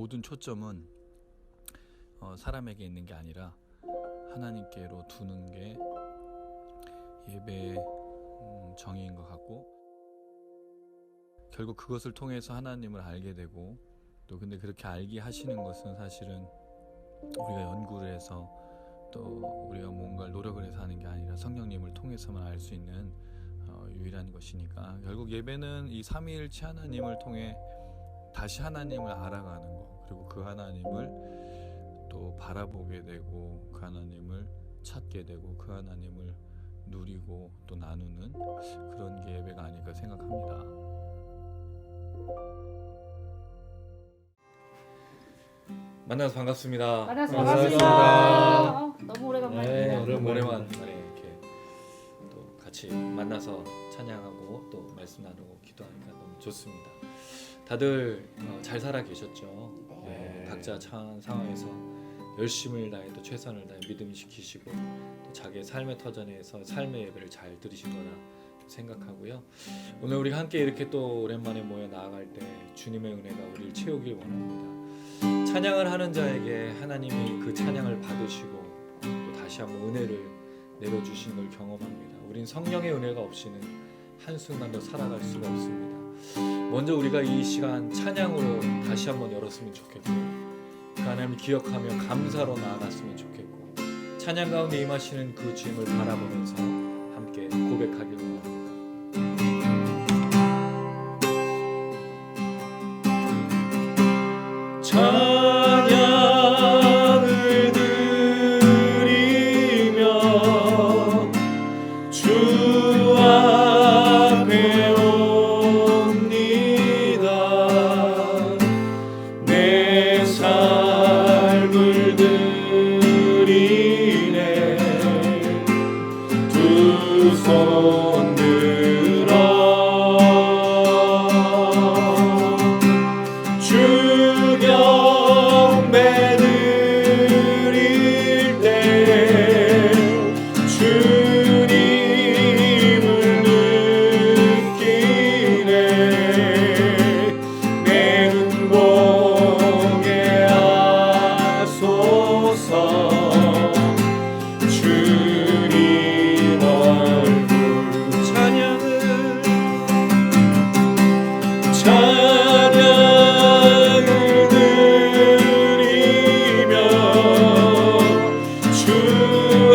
모든 초점은 사람에게 있는 게 아니라 하나님께로 두는 게 예배의 정의인 것 같고, 결국 그것을 통해서 하나님을 알게 되고, 또 근데 그렇게 알게 하시는 것은 사실은 우리가 연구를 해서 또 우리가 뭔가를 노력을 해서 하는 게 아니라 성령님을 통해서만 알 수 있는 유일한 것이니까, 결국 예배는 이 삼위일체 하나님을 통해 다시 하나님을 알아가는 거, 그리고 그 하나님을 또 바라보게 되고, 그 하나님을 찾게 되고, 그 하나님을 누리고 또 나누는 그런 게 예배가 아닐까 생각합니다. 만나서 반갑습니다. 반갑습니다. 너무 오래간만이네요. 오랜만에 이렇게 또 같이 만나서 찬양하고 또 말씀 나누고 기도하니까 너무 좋습니다. 다들 잘 살아 계셨죠? 네. 각자 처한 상황에서 열심을 다해 또 최선을 다해 믿음 지키시고 또 자기의 삶의 터전에서 삶의 예배를 잘 들으신 거라 생각하고요. 오늘 우리가 함께 이렇게 또 오랜만에 모여 나아갈 때 주님의 은혜가 우리를 채우길 원합니다. 찬양을 하는 자에게 하나님이 그 찬양을 받으시고 또 다시 한번 은혜를 내려주신 걸 경험합니다. 우린 성령의 은혜가 없이는 한순간도 살아갈 수가 없습니다. 먼저 우리가 이 시간 찬양으로 다시 한번 열었으면 좋겠고, 그 하나님을 기억하며 감사로 나아갔으면 좋겠고, 찬양 가운데 임하시는 그 주님을 바라보면서 함께 고백하길 원합니다. 찬양을 드리며 주 앞에 옵니다. 내 삶을 드리네. 두 손 들어 주경배 드릴 때 주님을 느끼네. 내 눈 보게 하소서. 주님 얼굴 찬양을 드리며 주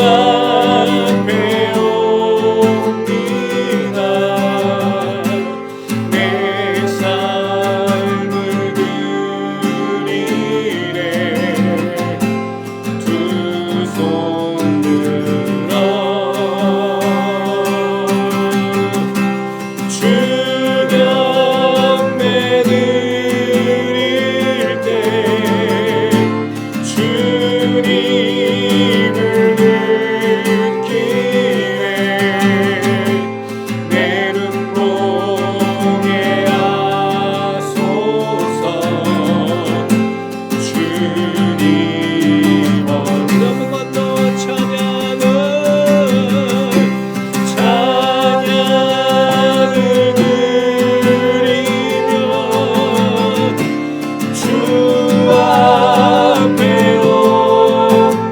앞에 옵니다. 내 삶을 드리네. 두 손 들어 주경배 드릴 때 주님을 느끼네. 내 눈 보게 하소서. 주님 너무 더 찬양을 드리며 주 앞에 옵니다.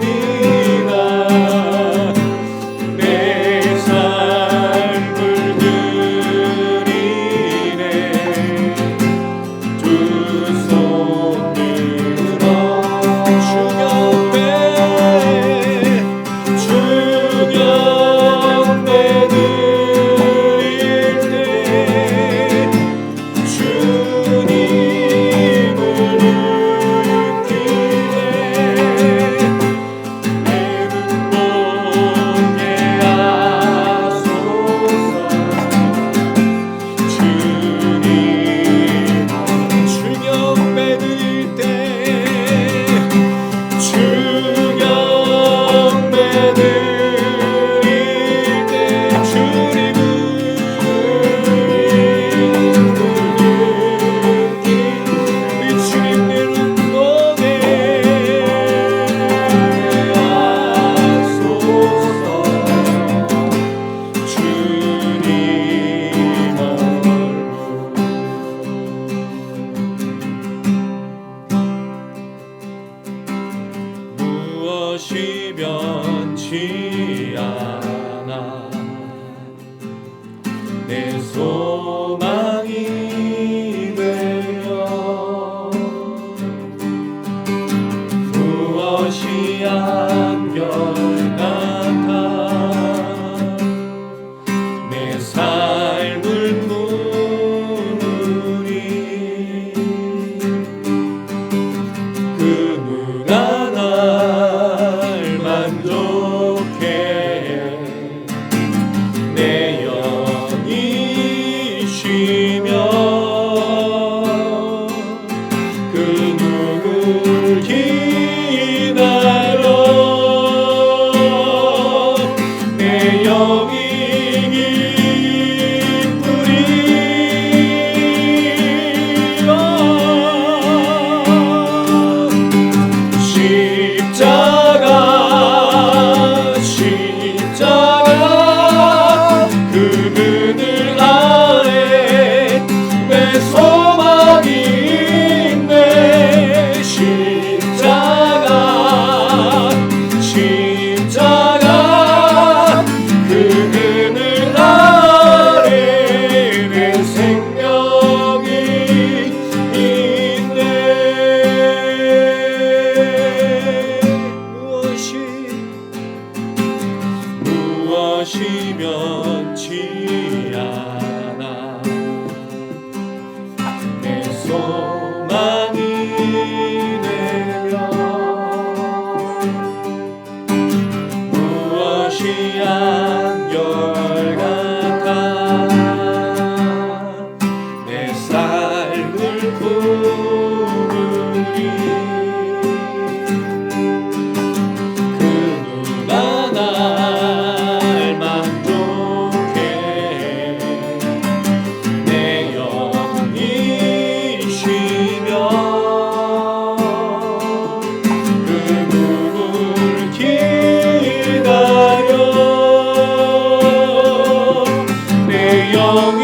무엇이 변치 않아 내 소망이 되며 무엇이 한결같아 내 삶을 부르니 그 누가 날 만족해 내 영이 쉬며 그 누굴 기다려 내 영이 십자가 그늘 아래 내 소망이 있네 십자가 그늘 아래 내 생명이 있네 무엇이 변치 않아 내 소망이 되며 무엇이 한결같아 내 삶을 부르니 그 누가 날 만족해 내 영이 쉬며 그 누굴 기다려 내 영이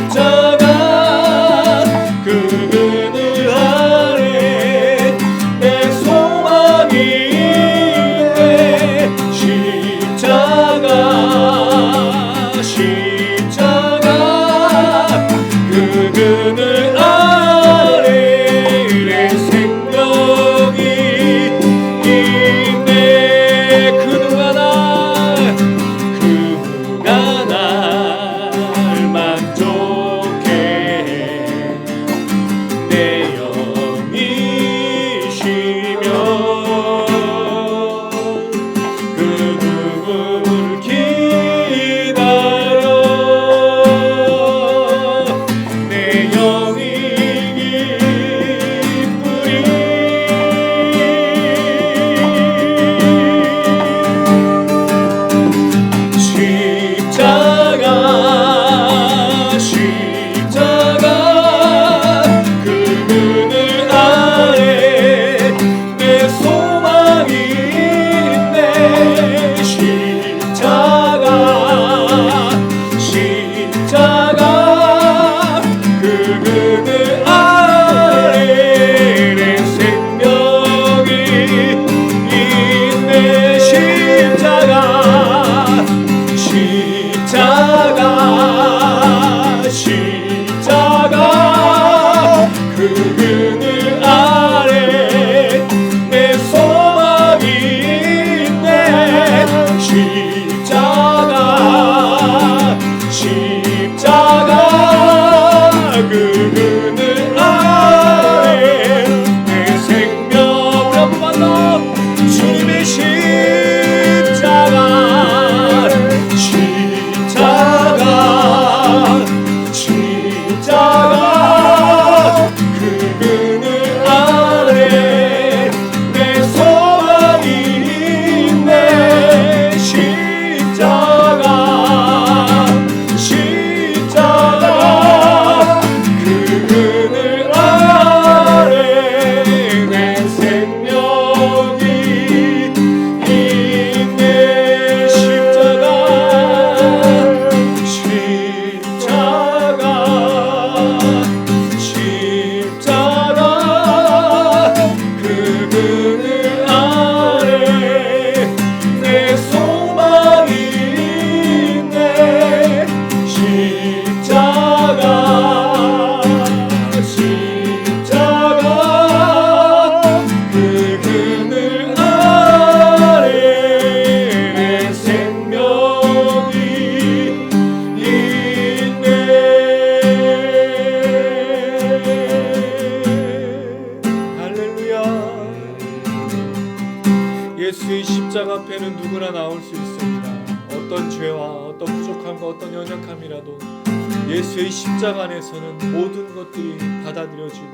십자가 그늘 아래 내 소망이 있네 십자가 그늘 아래 내 생명이 있네 그 누가 날 만족해 내 영이 쉬며 그 누굴 기다려 내 영이 십자가 그늘 아래 내 소망이 있네 십자가 그늘 아래 내 생명이 있네 십자가 그늘 아래 내 소망이 있네 십자가 그늘 아래 내 생명 만나 주님의 십자가 그늘 아래 내 소망이 있네 십자가 어떤 죄와 어떤 부족함과 어떤 연약함이라도 예수의 십자가 안에서는 모든 것들이 받아들여지고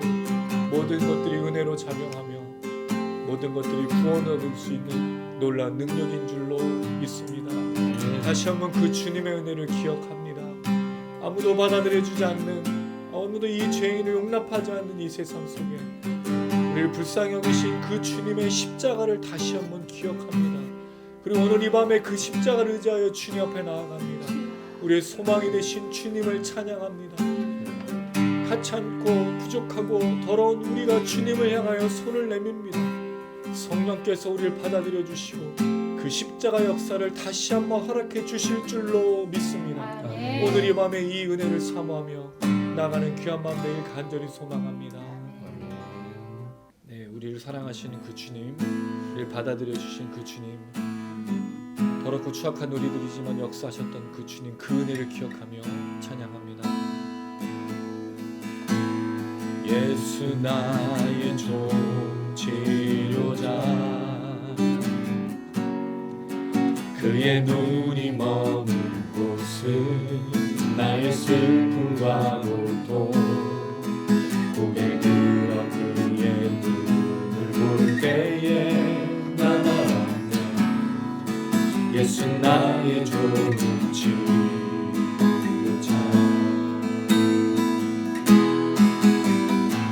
모든 것들이 은혜로 작용하며 모든 것들이 구원을 얻을 수 있는 놀라운 능력인 줄로 믿습니다. 다시 한번 그 주님의 은혜를 기억합니다. 아무도 받아들여주지 않는, 아무도 이 죄인을 용납하지 않는 이 세상 속에 우리를 불쌍히 여기신 그 주님의 십자가를 다시 한번 기억합니다. 그리고 오늘 이 밤에 그 십자가를 의지하여 주님 앞에 나아갑니다. 우리의 소망이 되신 주님을 찬양합니다. 하찮고 부족하고 더러운 우리가 주님을 향하여 손을 내밉니다. 성령께서 우리를 받아들여 주시고 그 십자가 역사를 다시 한번 허락해 주실 줄로 믿습니다. 오늘 이 밤에 이 은혜를 사모하며 나가는 귀한 밤 되길 간절히 소망합니다. 네, 우리를 사랑하시는 그 주님, 우리를 받아들여 주신 그 주님, 더럽고 추악한 우리들이지만 역사하셨던 그 주님, 그 은혜를 기억하며 찬양합니다. 예수 나의 종 치료자, 그의 눈이 머문 곳은 나의 슬픔과 고통, 고개 들어 그의 눈을 볼 때에 난 알았네. 예수 나의 종 치료자,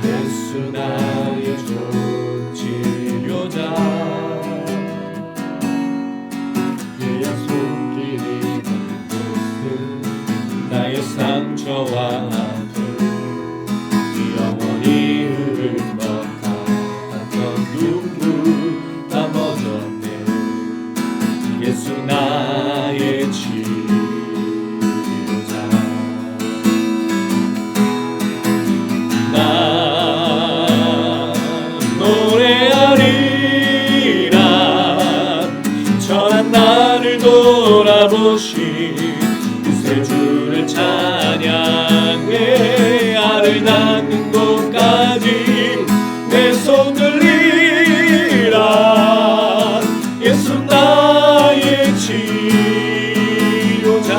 예수 나의 종 치료자, 나의 상처와 아픔 영원히 흐를 것 같았던 눈물 다 멎었네. 예수 나의 치료자, 나 노래하리라. 전한 나를 돌아보시 주를 찬양해. 알을 닿는 곳까지 내 손 들리라. 예수 나의 치료자,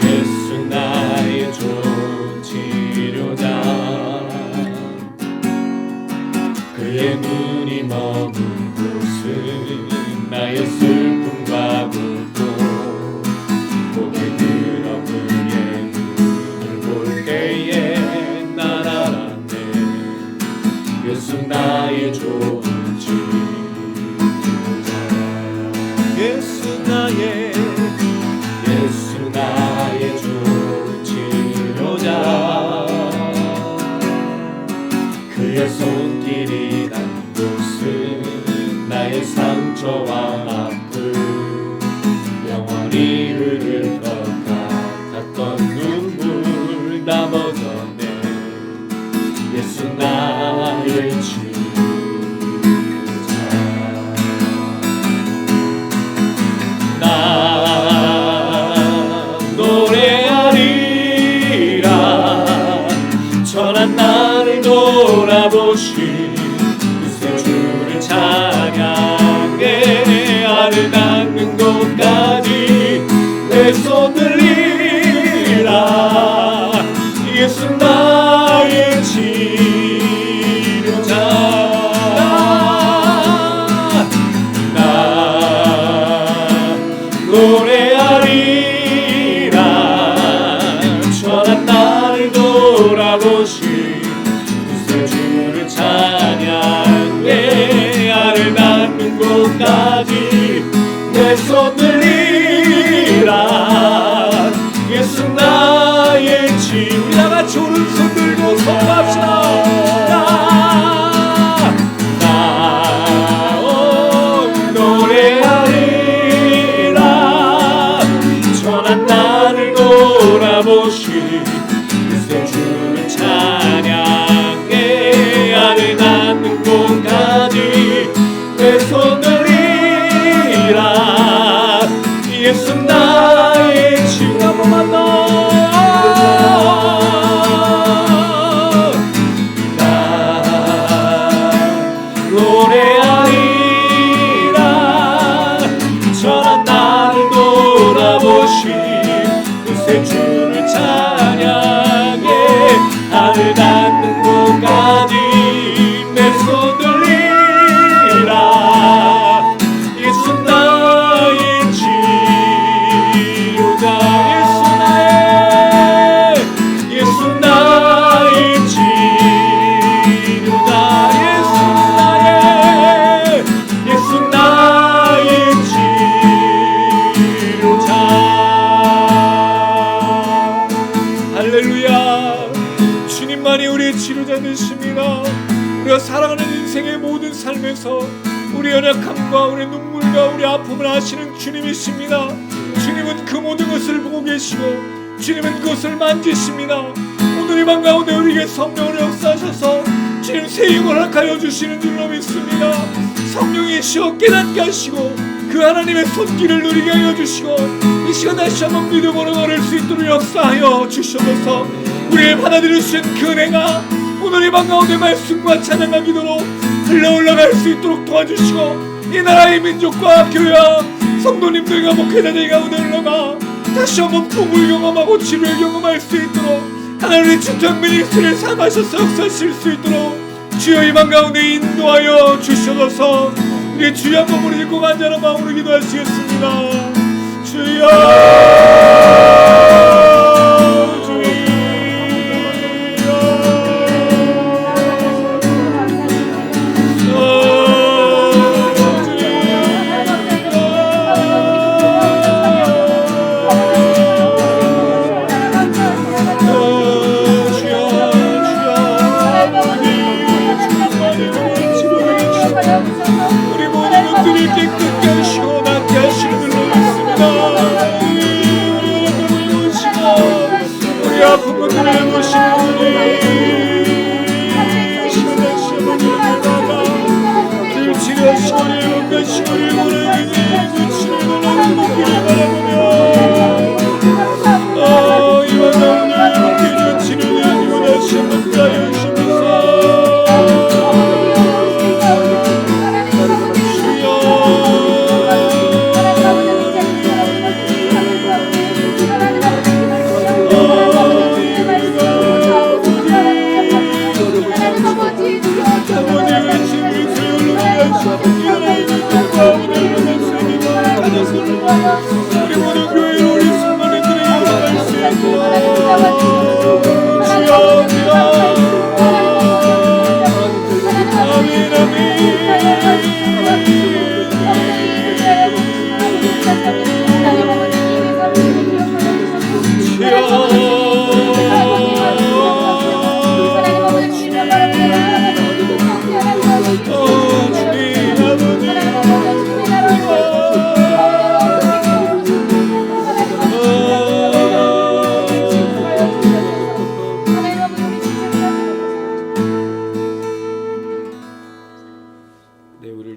예수 나의 종 치료자, 그의 눈이 머문 곳은 나의 슬픔과 고통, 고개 들어 그의 눈을 볼 때에 난 알았네. 예수 나의 종 치료자, 예수 나의 종 치료자, 그의 손길이 난 곳은 나의 상처와 아픔 영원히 흐를 것 같았던 눈물 다 멎었네. 예수 나의 치료자, 나 노래하리라. 전한 나를 돌아보신 그새 주를 찬양해. 알을 닿는 곳까지 내 손 들리라. 예수 나의 치료자, 나 노래하리라. 전한 나를 돌아보신 그새 주를 찬양해. 알을 닿는 곳까지 내 손 들리라. 예수 나의 치유. 우리 다같이 오른손 들고 선포합시다. 노래하리라. 전한 나를 돌아보신 그새 주를 찬양해. 알을 닿는 곳까지 내 손 들리라. 예수 나의 치유. 한 번만 더. 나 노래하리라. 새 주를 찬양해 하늘 닿는 곳까지 내 손 들리라 예수 나의 치료자 예수 나의 치료자 예수 나의 치료자 할렐루야 주님만이 우리의 치료자 되십니다. 우리가 살아가는 인생의 모든 삶에서 우리 연약함과 우리 눈물과 우리 아픔을 아시는 주님이십니다. 주님은 그 모든 것을 보고 계시고 주님은 그것을 만지십니다. 오늘 이 밤 가운데 우리에게 성령을 역사하셔서 주님 새 힘을 허락하여 주시는 줄로 믿습니다. 성령이시여 깨닫게 하시고 그 하나님의 손길을 누리게 하여 주시고 이 시간 다시 한번 믿음으로 걸을 수 있도록 역사하여 주셔서 우리의 받아들일 수 있는 그 은혜가 오늘 이 밤 가운데 말씀과 찬양과 기도로 흘러 올라갈 수 있도록 도와주시고 이 나라의 민족과 교회와 성도님들과 목회자들 가운데 흘러가 다시 한번 부흥을 경험하고 치료를 경험할 수 있도록 하나님의 주택 미니스트리를 삼하셔서 역사하실 수 있도록 주여 이 밤 가운데 인도하여 주셔서 우리 주여 한번 우리 읽고 간절한 마음으로 기도하시겠습니다. 주여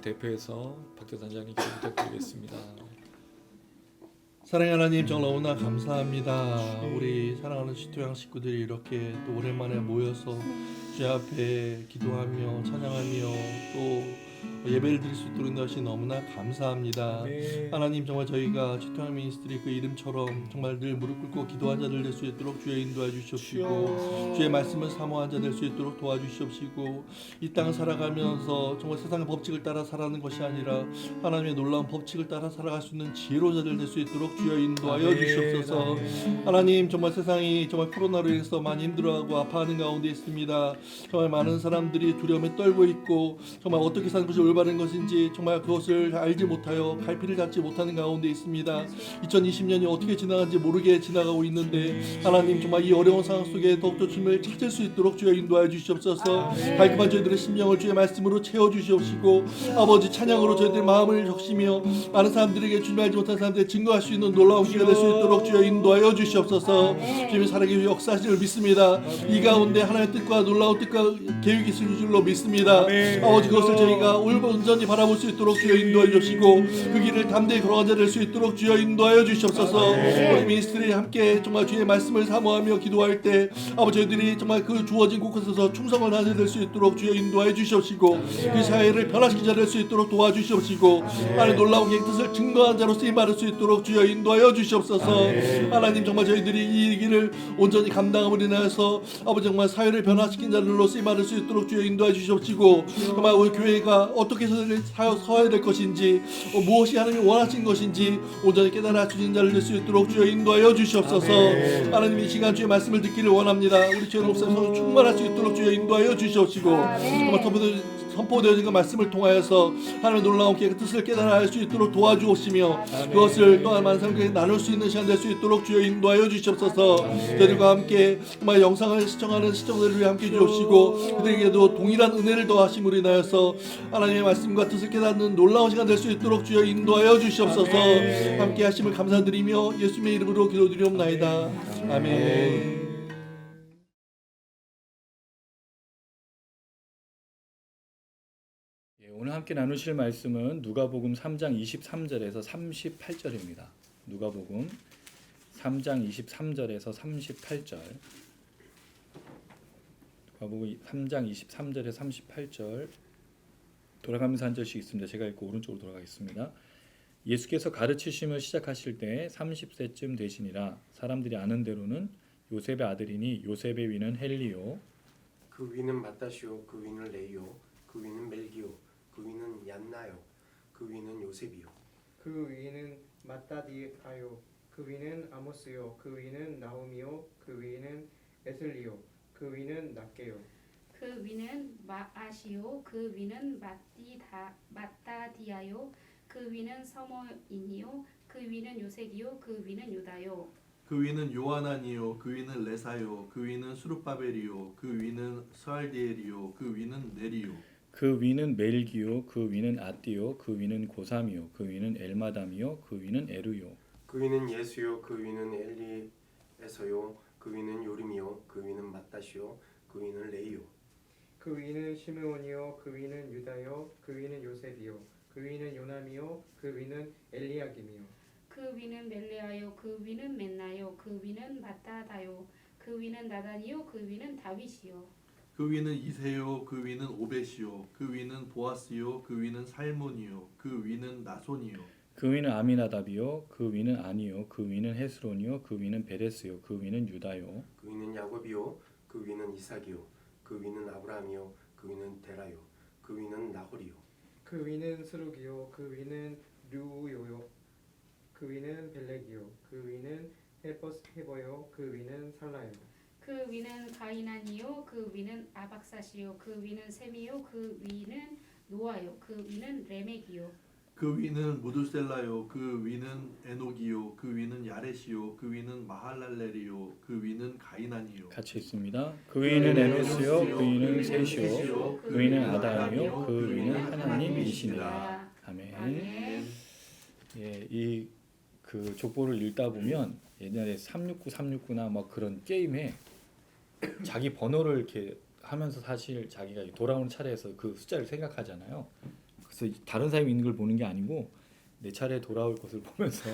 대표해서 박대단장님께 부탁드리겠습니다. 사랑의 하나님 정말 너무나 감사합니다. 우리 사랑하는 시토양 식구들이 이렇게 또 오랜만에 모여서 주 앞에 기도하며 찬양하며 또 예배를 드릴 수 있도록 인도하시니 너무나 감사합니다. 네. 하나님 정말 저희가 시토양 미니스트리 그 이름처럼 정말 늘 무릎 꿇고 기도한 자들 될 수 있도록 주의 인도해 주시옵시고 주의 말씀을 사모한 자 될 수 있도록 도와주시옵시고 이 땅을 살아가면서 정말 세상의 법칙을 따라 살아가는 것이 아니라 하나님의 놀라운 법칙을 따라 살아갈 수 있는 지혜로자들 될 수 있도록 주여 인도하여 주시옵소서. 하나님 정말 세상이 정말 코로나로 인해서 많이 힘들어하고 아파하는 가운데 있습니다. 정말 많은 사람들이 두려움에 떨고 있고 정말 어떻게 사는 것이 올바른 것인지 정말 그것을 알지 못하여 갈피를 잡지 못하는 가운데 있습니다. 2020년이 어떻게 지나간지 모르게 지나가고 있는데 하나님 정말 이 어려운 상황 속에 더욱더 주님을 찾을 수 있도록 주여 인도하여 주시옵소서. 갈급한 저희들의 심령을 주의 말씀으로 채워주시옵시고 아버지 찬양으로 저희들 마음을 적시며 많은 사람들에게 주님 알지 못한 사람들에게 증거할 수 있는 놀라운 기회가 될 수 있도록 주여 인도하여 주시옵소서. 주님의 살아계신 역사하심을 믿습니다. 이 가운데 하나님의 뜻과 놀라운 뜻과 계획이 있을 줄로 믿습니다. 아버지 그것을 저희가 올바른 하나님을 온전히 바라볼 수 있도록 주여 인도하여 주시고 그 길을 담대히 걸어가자 될 수 있도록 주여 인도하여 주시옵소서. 우리 미니스트리 함께 정말 주의 말씀을 사모하며 기도할 때 아버지 저희들이 정말 그 주어진 곳에서 충성을 다하게 될 수 있도록 주여 인도하여 주시옵시고 그 사회를 변화시키자 될 수 있도록 도와주시옵시고 하나님 놀라운 계획 뜻을 증거한 자로 쓰임 받을 수 있도록 주여 인도하여 주시옵소서. 하나님 정말 저희들이 이 길을 온전히 감당함으로 인하여서 아버지 정말 사회를 변화시킨 자들로 쓰임 받을 수 있도록 주여 인도하여 주시옵시고 정말 우리 교회가 어떻게 서야 될 것인지 무엇이 하나님이 원하신 것인지 온전히 깨달아 주신 자를 될 수 있도록 주여 인도하여 주시옵소서. 하나님 이 시간 주의 말씀을 듣기를 원합니다. 우리 주의 목사님 충만할 수 있도록 주여 인도하여 주시옵시고 정말 선포되어진 그 말씀을 통하여서 하나님의 놀라운 계획 뜻을 깨달아 할 수 있도록 도와주옵시며 그것을 또한 많은 사람들에게 나눌 수 있는 시간 될 수 있도록 주여 인도하여 주시옵소서. 저희들과 함께 정말 영상을 시청하는 시청자들을 위해 함께 주옵시고 그들에게도 동일한 은혜를 더하심으로 인하여서 하나님의 말씀과 뜻을 깨닫는 놀라운 시간 될 수 있도록 주여 인도하여 주시옵소서. 함께 하심을 감사드리며 예수님의 이름으로 기도드리옵나이다. 아멘. 오늘 함께 나누실 말씀은 누가복음 3장 23절에서 38절입니다. 누가복음 3장 23절에서 38절. 누가복음 3장 23절에서 38절. 돌아가면서 한 절씩 있습니다. 제가 읽고 오른쪽으로 돌아가겠습니다. 예수께서 가르치심을 시작하실 때 30세쯤 되시니라. 사람들이 아는 대로는 요셉의 아들이니 요셉의 위는 헬리요 그 위는 마따시오, 그 위는 레이요, 그 위는 멜기요, 그 위는 얀나요, 그 위는 요셉이요. 그 위는 마따디아요, 그 위는 아모스요, 그 위는 나홈이요, 그 위는 에슬리요, 그 위는 낫게요. 그 위는 마아시요, 그 위는 마따디아요, 그 위는 서모인이요, 그 위는 요색이요, 그 위는 유다요. 그 위는 요하나니요, 그 위는 레사요, 그 위는 수르바벨이요, 그 위는 스알디엘이요, 그 위는 네리요. 그 위는 멜기요 그 위는 아띠요 그 위는 고삼이요 그 위는 엘마담이요 그 위는 에르요. 그 위는 예수요, 그 위는 엘리에서요, 그 위는 요림이요, 그 위는 마따시요, 그 위는 레이요. 그 위는 시므온이요, 그 위는 유다요, 그 위는 요셉이요, 그 위는 요남이요, 그 위는 엘리야김이요. 그 위는 멜레아요, 그 위는 멘나요, 그 위는 마따다요, 그 위는 나단이요, 그 위는 다윗이요. 그 위는 이세요, 그 위는 오벳이요, 그 위는 보아스요, 그 위는 살몬이요, 그 위는 나손이요. 그 위는 아미나답이요 그 위는 아니요 그 위는 헤스론이요 그 위는 베레스요 그 위는 유다요. 그 위는 야곱이요, 그 위는 이삭이요, 그 위는 아브라함이요, 그 위는 데라요, 그 위는 나홀이요. 그 위는 스룩이요, 그 위는 류요요, 그 위는 벨렉이요, 그 위는 헤버요, 그 위는 살라요. 그 위는 가이난이요, 그 위는 아박사시요, 그 위는 셈이요, 그 위는 노아요, 그 위는 레멕이요. 그 위는 무두셀라요, 그 위는 에녹이요, 그 위는 야렛이요, 그 위는 마할랄렐이요, 그 위는 가이난이요. 같이 있습니다. 그 위는 에노스요 그 위는 셋이요 그 위는 아담이요 그 위는 하나님이시니라. 아멘. 아멘. 예, 이 그 족보를 읽다 보면 옛날에 369나 막 그런 게임에 자기 번호를 이렇게 하면서 사실 자기가 돌아오는 차례에서 그 숫자를 생각하잖아요. 그래서 다른 사람이 있는 걸 보는 게 아니고 내 차례에 돌아올 것을 보면서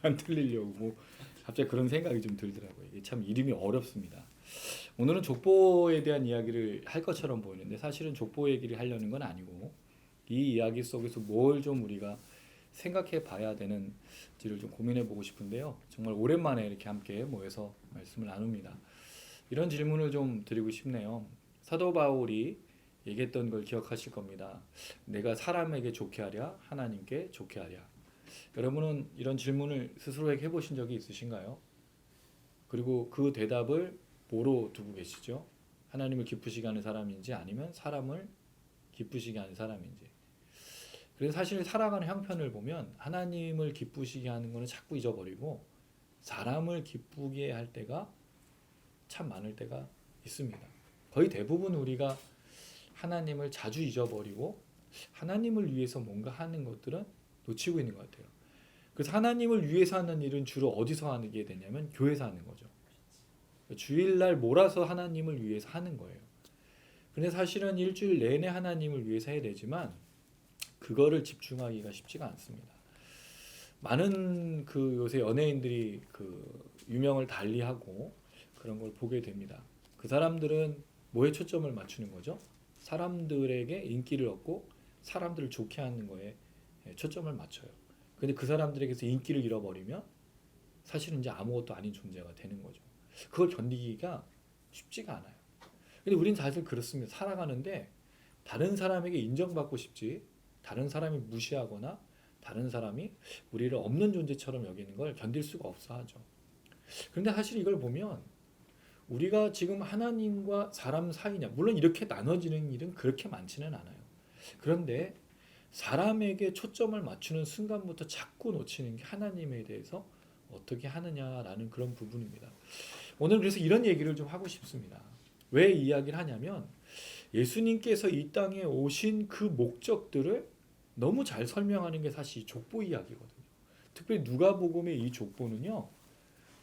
안 틀리려고 갑자기 그런 생각이 좀 들더라고요. 이게 참 이름이 어렵습니다. 오늘은 족보에 대한 이야기를 할 것처럼 보이는데 사실은 족보 얘기를 하려는 건 아니고 이 이야기 속에서 뭘 좀 우리가 생각해 봐야 되는지를 좀 고민해 보고 싶은데요. 정말 오랜만에 이렇게 함께 모여서 말씀을 나눕니다. 이런 질문을 좀 드리고 싶네요. 사도 바울이 얘기했던 걸 기억하실 겁니다. 내가 사람에게 좋게 하랴 하나님께 좋게 하랴. 여러분은 이런 질문을 스스로에게 해보신 적이 있으신가요? 그리고 그 대답을 뭐로 두고 계시죠? 하나님을 기쁘시게 하는 사람인지 아니면 사람을 기쁘시게 하는 사람인지. 그래서 사실 살아가는 형편을 보면 하나님을 기쁘시게 하는 것은 자꾸 잊어버리고 사람을 기쁘게 할 때가 참 많을 때가 있습니다. 거의 대부분 우리가 하나님을 자주 잊어버리고 하나님을 위해서 뭔가 하는 것들은 놓치고 있는 것 같아요. 그래서 하나님을 위해서 하는 일은 주로 어디서 하게 되냐면 교회에서 하는 거죠. 주일날 몰아서 하나님을 위해서 하는 거예요. 근데 사실은 일주일 내내 하나님을 위해서 해야 되지만 그거를 집중하기가 쉽지가 않습니다. 많은 그 요새 연예인들이 그 유명을 달리하고 그런 걸 보게 됩니다. 그 사람들은 뭐에 초점을 맞추는 거죠? 사람들에게 인기를 얻고 사람들을 좋게 하는 거에 초점을 맞춰요. 근데 그 사람들에게서 인기를 잃어버리면 사실은 이제 아무것도 아닌 존재가 되는 거죠. 그걸 견디기가 쉽지가 않아요. 근데 우린 사실 그렇습니다. 살아가는데 다른 사람에게 인정받고 싶지, 다른 사람이 무시하거나 다른 사람이 우리를 없는 존재처럼 여기는 걸 견딜 수가 없어 하죠. 그런데 사실 이걸 보면 우리가 지금 하나님과 사람 사이냐, 물론 이렇게 나눠지는 일은 그렇게 많지는 않아요. 그런데 사람에게 초점을 맞추는 순간부터 자꾸 놓치는 게 하나님에 대해서 어떻게 하느냐라는 그런 부분입니다. 오늘 그래서 이런 얘기를 좀 하고 싶습니다. 왜 이야기를 하냐면 예수님께서 이 땅에 오신 그 목적들을 너무 잘 설명하는 게 사실 족보 이야기거든요. 특별히 누가복음의 이 족보는요,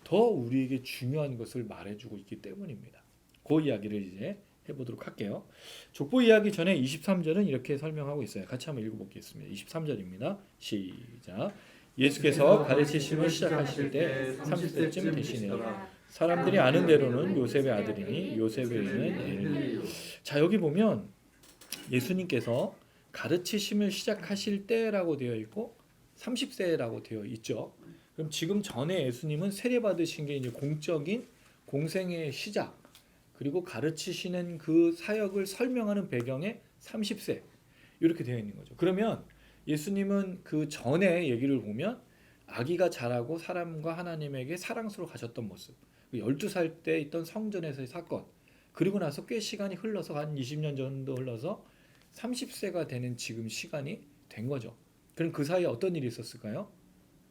더 우리에게 중요한 것을 말해주고 있기 때문입니다. 그 이야기를 이제 해보도록 할게요. 족보 이야기 전에 23절은 이렇게 설명하고 있어요. 같이 한번 읽어보겠습니다. 23절입니다. 시작. 예수께서 가르치심을 시작하실 때 30세쯤 되시네요. 사람들이 아는 대로는 요셉의 아들이니 요셉의 이름은 엘리. 자, 여기 보면 예수님께서 가르치심을 시작하실 때라고 되어 있고 30세라고 되어 있죠. 그럼 지금 전에 예수님은 세례 받으신 게 이제 공적인 공생의 시작, 그리고 가르치시는 그 사역을 설명하는 배경에 30세 이렇게 되어 있는 거죠. 그러면 예수님은 그 전에 얘기를 보면 아기가 자라고 사람과 하나님에게 사랑스러워 가셨던 모습, 12살 때 있던 성전에서의 사건, 그리고 나서 꽤 시간이 흘러서 한 20년 정도 흘러서 30세가 되는 지금 시간이 된 거죠. 그럼 그 사이에 어떤 일이 있었을까요?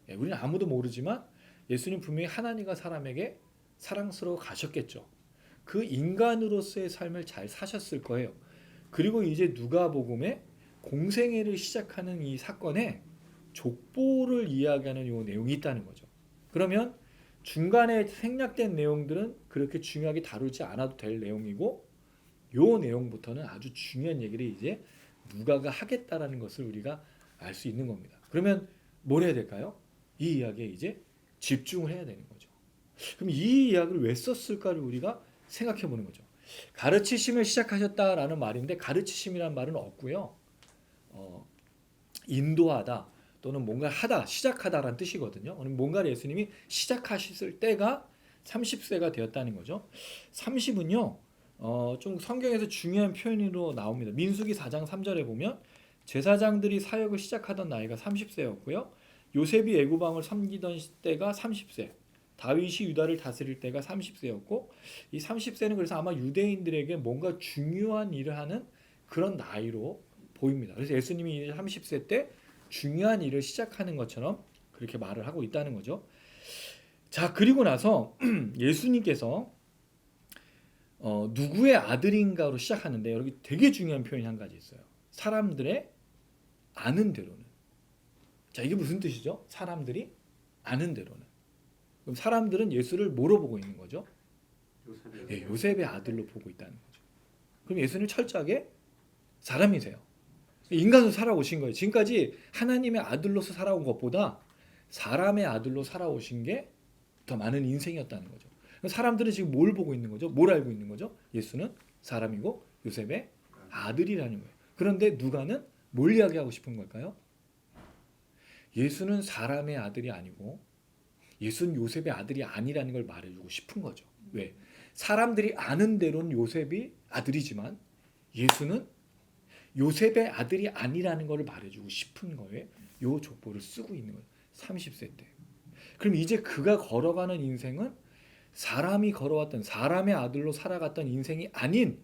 우리는 아무도 모르지만 예수님 분명히 하나님과 사람에게 사랑스러워 가셨겠죠. 그 인간으로서의 삶을 잘 사셨을 거예요. 그리고 이제 누가복음에 공생애를 시작하는 이 사건에 족보를 이야기하는 요 내용이 있다는 거죠. 그러면 중간에 생략된 내용들은 그렇게 중요하게 다루지 않아도 될 내용이고, 요 내용부터는 아주 중요한 얘기를 이제 누가가 하겠다라는 것을 우리가 알 수 있는 겁니다. 그러면 뭘 해야 될까요? 이 이야기에 이제 집중을 해야 되는 거죠. 그럼 이 이야기를 왜 썼을까를 우리가 생각해 보는 거죠. 가르치심을 시작하셨다라는 말인데 가르치심이라는 말은 없고요. 인도하다 또는 뭔가 하다, 시작하다라는 뜻이거든요. 뭔가를 예수님이 시작하셨을 때가 30세가 되었다는 거죠. 30은요. 좀 성경에서 중요한 표현으로 나옵니다. 민수기 4장 3절에 보면 제사장들이 사역을 시작하던 나이가 30세였고요. 요셉이 애굽왕을 섬기던 때가 30세, 다윗이 유다를 다스릴 때가 30세였고, 이 30세는 그래서 아마 유대인들에게 뭔가 중요한 일을 하는 그런 나이로 보입니다. 그래서 예수님이 30세 때 중요한 일을 시작하는 것처럼 그렇게 말을 하고 있다는 거죠. 자, 그리고 나서 예수님께서 누구의 아들인가로 시작하는데 여기 되게 중요한 표현이 한 가지 있어요. 사람들의 아는 대로는. 자, 이게 무슨 뜻이죠? 사람들이 아는 대로는. 그럼 사람들은 예수를 뭐로 보고 있는 거죠? 요셉의 아들로 보고 있다는 거죠. 그럼 예수는 철저하게 사람이세요. 인간으로 살아오신 거예요. 지금까지 하나님의 아들로서 살아온 것보다 사람의 아들로 살아오신 게 더 많은 인생이었다는 거죠. 사람들은 지금 뭘 보고 있는 거죠? 뭘 알고 있는 거죠? 예수는 사람이고 요셉의 아들이라는 거예요. 그런데 누가는 뭘 이야기하고 싶은 걸까요? 예수는 사람의 아들이 아니고 예수는 요셉의 아들이 아니라는 걸 말해주고 싶은 거죠. 왜? 사람들이 아는 대로는 요셉이 아들이지만 예수는 요셉의 아들이 아니라는 걸 말해주고 싶은 거예요. 요 족보를 쓰고 있는 거예요. 30세 때. 그럼 이제 그가 걸어가는 인생은 사람이 걸어왔던 사람의 아들로 살아갔던 인생이 아닌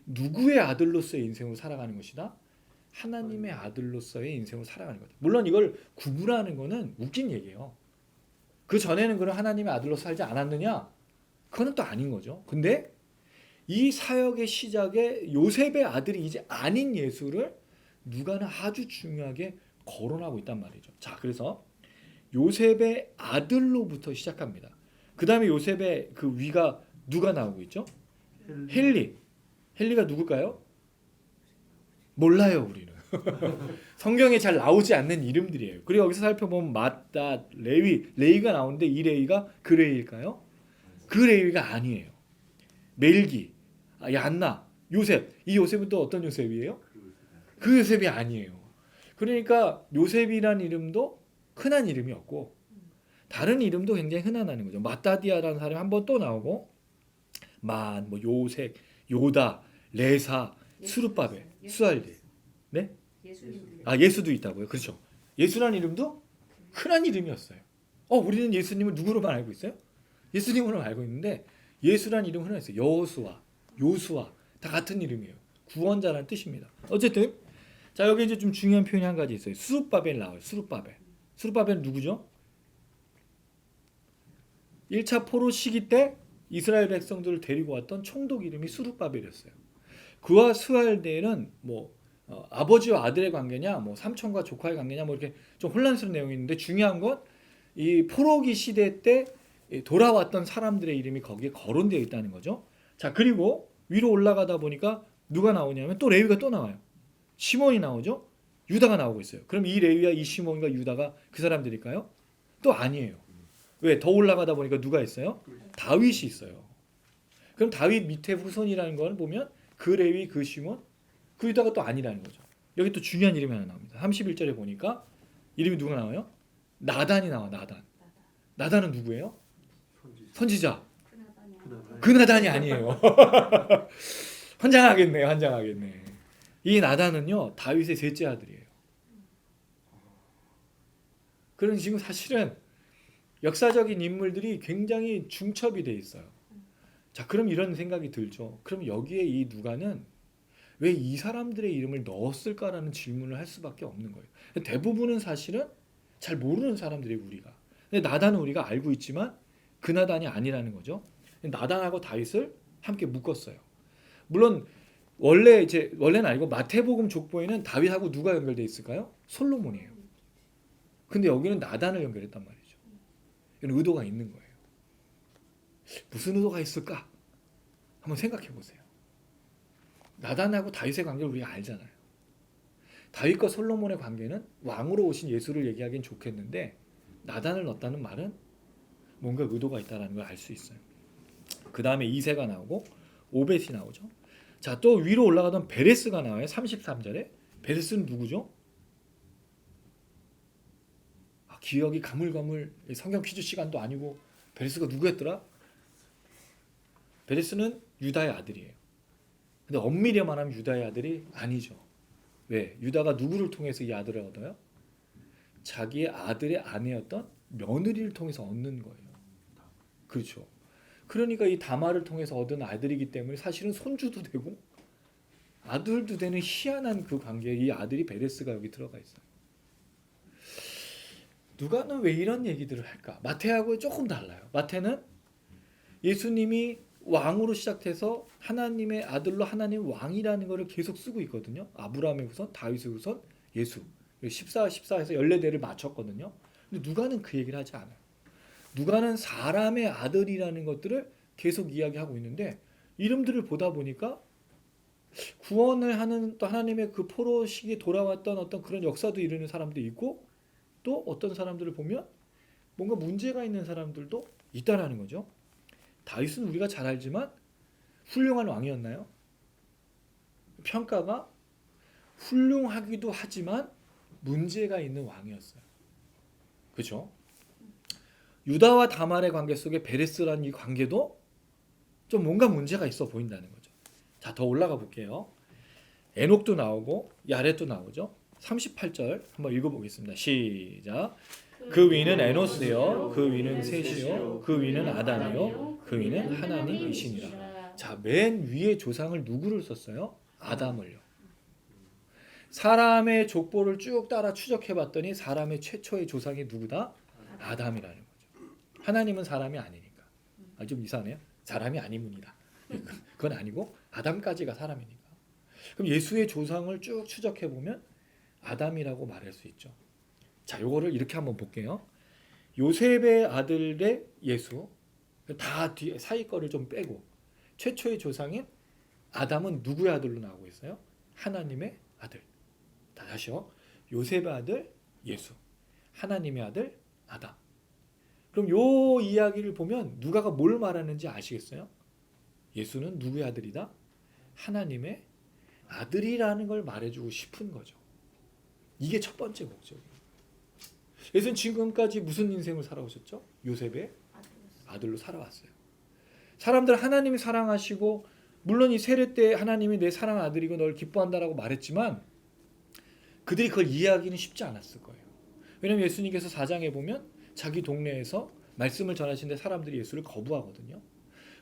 누구의 아들로서의 인생으로 살아가는 것이다? 하나님의 아들로서의 인생으로 살아가는 거다. 물론 이걸 구분하는 거는 웃긴 얘기예요. 그 전에는 그럼 하나님의 아들로 살지 않았느냐? 그건 또 아닌 거죠. 근데 이 사역의 시작에 요셉의 아들이 이제 아닌 예수를 누가는 아주 중요하게 거론하고 있단 말이죠. 자, 그래서 요셉의 아들로부터 시작합니다. 그 다음에 요셉의 그 위가 누가 나오고 있죠? 헬리. 헬리가 누굴까요? 몰라요, 우리는. 성경에 잘 나오지 않는 이름들이에요. 그리고 여기서 살펴보면 마따, 레위가 나오는데 이 레위가 그 레위일까요? 그 레위가 아니에요. 멜기, 얀나, 요셉. 이 요셉은 또 어떤 요셉이에요? 그 요셉이 아니에요. 그러니까 요셉이란 이름도 흔한 이름이었고 다른 이름도 굉장히 흔하다는 거죠. 마따디아라는 사람이 한 번 또 나오고 만, 뭐 요색, 요다, 레사, 수르바벨, 수알데. 네? 예수님. 예수도 있다고요. 그렇죠. 예수라는 이름도 흔한 이름이었어요. 우리는 예수님을 누구로만 알고 있어요? 예수님으로만 알고 있는데 예수라는 이름은 흔했어요. 여호수아, 요수아 다 같은 이름이에요. 구원자라는 뜻입니다. 어쨌든 자 여기 이제 좀 중요한 표현이 한 가지 있어요. 수르바벨 나와요. 수르바벨. 수르바벨은 누구죠? 1차 포로 시기 때 이스라엘 백성들을 데리고 왔던 총독 이름이 수르바벨이었어요. 그와 스알데는 뭐 아버지와 아들의 관계냐, 뭐 삼촌과 조카의 관계냐, 뭐 이렇게 좀 혼란스러운 내용이 있는데 중요한 건 이 포로기 시대 때 돌아왔던 사람들의 이름이 거기에 거론되어 있다는 거죠. 자 그리고 위로 올라가다 보니까 누가 나오냐면 또 레위가 또 나와요. 시몬이 나오죠. 유다가 나오고 있어요. 그럼 이 레위와 이 시몬과 유다가 그 사람들일까요? 또 아니에요. 왜? 더 올라가다 보니까 누가 있어요? 다윗이 있어요. 그럼 다윗 밑에 후손이라는 걸 보면 그 레위, 그 시몬, 그 유다가 또 아니라는 거죠. 여기 또 중요한 이름이 하나 나옵니다. 31절에 보니까 이름이 누가 나와요? 나단이 나와. 나단은 누구예요? 선지자. 그 나단이 아니에요. 환장하겠네. 이 나단은요 다윗의 셋째 아들이에요. 그런 지금 사실은 역사적인 인물들이 굉장히 중첩이 돼 있어요. 자, 그럼 이런 생각이 들죠. 그럼 여기에 이 누가는 왜 이 사람들의 이름을 넣었을까라는 질문을 할 수밖에 없는 거예요. 대부분은 사실은 잘 모르는 사람들이 우리가. 근데 나단은 우리가 알고 있지만 그 나단이 아니라는 거죠. 나단하고 다윗을 함께 묶었어요. 물론 원래는 아니고 마태복음 족보에는 다윗하고 누가 연결돼 있을까요? 솔로몬이에요. 근데 여기는 나단을 연결했단 말이죠. 이런 의도가 있는 거예요. 무슨 의도가 있을까? 한번 생각해 보세요. 나단하고 다윗의 관계를 우리가 알잖아요. 다윗과 솔로몬의 관계는 왕으로 오신 예수를 얘기하기엔 좋겠는데 나단을 넣었다는 말은 뭔가 의도가 있다는 걸 알 수 있어요. 그 다음에 이세가 나오고 오벳이 나오죠. 자, 또 위로 올라가던 베레스가 나와요. 33절에. 베레스는 누구죠? 기억이 가물가물. 성경 퀴즈 시간도 아니고 베레스가 누구였더라? 베레스는 유다의 아들이에요. 근데 엄밀히 말하면 유다의 아들이 아니죠. 왜? 유다가 누구를 통해서 이 아들을 얻어요? 자기의 아들의 아내였던 며느리를 통해서 얻는 거예요. 그렇죠. 그러니까 이 다말을 통해서 얻은 아들이기 때문에 사실은 손주도 되고 아들도 되는 희한한 그 관계에 이 아들이 베레스가 여기 들어가 있어요. 누가는 왜 이런 얘기들을 할까? 마태하고 조금 달라요. 마태는 예수님이 왕으로 시작해서 하나님의 아들로 하나님 왕이라는 것을 계속 쓰고 있거든요. 아브라함의 후손, 다윗의 후손, 예수. 14에서 14대를 맞췄거든요. 근데 누가는 그 얘기를 하지 않아요. 누가는 사람의 아들이라는 것들을 계속 이야기하고 있는데 이름들을 보다 보니까 구원을 하는 또 하나님의 그 포로 시기에 돌아왔던 어떤 그런 역사도 이루는 사람도 있고 또 어떤 사람들을 보면 뭔가 문제가 있는 사람들도 있다라는 거죠. 다윗은 우리가 잘 알지만 훌륭한 왕이었나요? 평가가 훌륭하기도 하지만 문제가 있는 왕이었어요. 그렇죠? 유다와 다말의 관계 속에 베레스라는 이 관계도 좀 뭔가 문제가 있어 보인다는 거죠. 자, 더 올라가 볼게요. 에녹도 나오고 야렛도 나오죠. 38절 한번 읽어보겠습니다. 시작. 그 위는 에노스요, 그 위는 셋이요, 그 위는 아담이요, 그 위는 하나님이시니라. 자, 맨 위에 조상을 누구를 썼어요? 아담을요. 사람의 족보를 쭉 따라 추적해봤더니 사람의 최초의 조상이 누구다? 아담이라는 거죠. 하나님은 사람이 아니니까. 좀 이상하네요. 사람이 아니문이다. 그건 아니고 아담까지가 사람이니까. 그럼 예수의 조상을 쭉 추적해보면 아담이라고 말할 수 있죠. 자, 요거를 이렇게 한번 볼게요. 요셉의 아들의 예수, 다 뒤에 사이 거를 좀 빼고 최초의 조상인 아담은 누구의 아들로 나오고 있어요? 하나님의 아들. 다시요. 요셉의 아들 예수, 하나님의 아들 아담. 그럼 요 이야기를 보면 누가가 뭘 말하는지 아시겠어요? 예수는 누구의 아들이다? 하나님의 아들이라는 걸 말해주고 싶은 거죠. 이게 첫 번째 목적이에요. 예수는 지금까지 무슨 인생을 살아오셨죠? 요셉의 아들로 살아왔어요. 사람들 하나님이 사랑하시고 물론 이 세례 때 하나님이 내 사랑 아들이고 널 기뻐한다라고 말했지만 그들이 그걸 이해하기는 쉽지 않았을 거예요. 왜냐하면 예수님께서 4장에 보면 자기 동네에서 말씀을 전하시는데 사람들이 예수를 거부하거든요.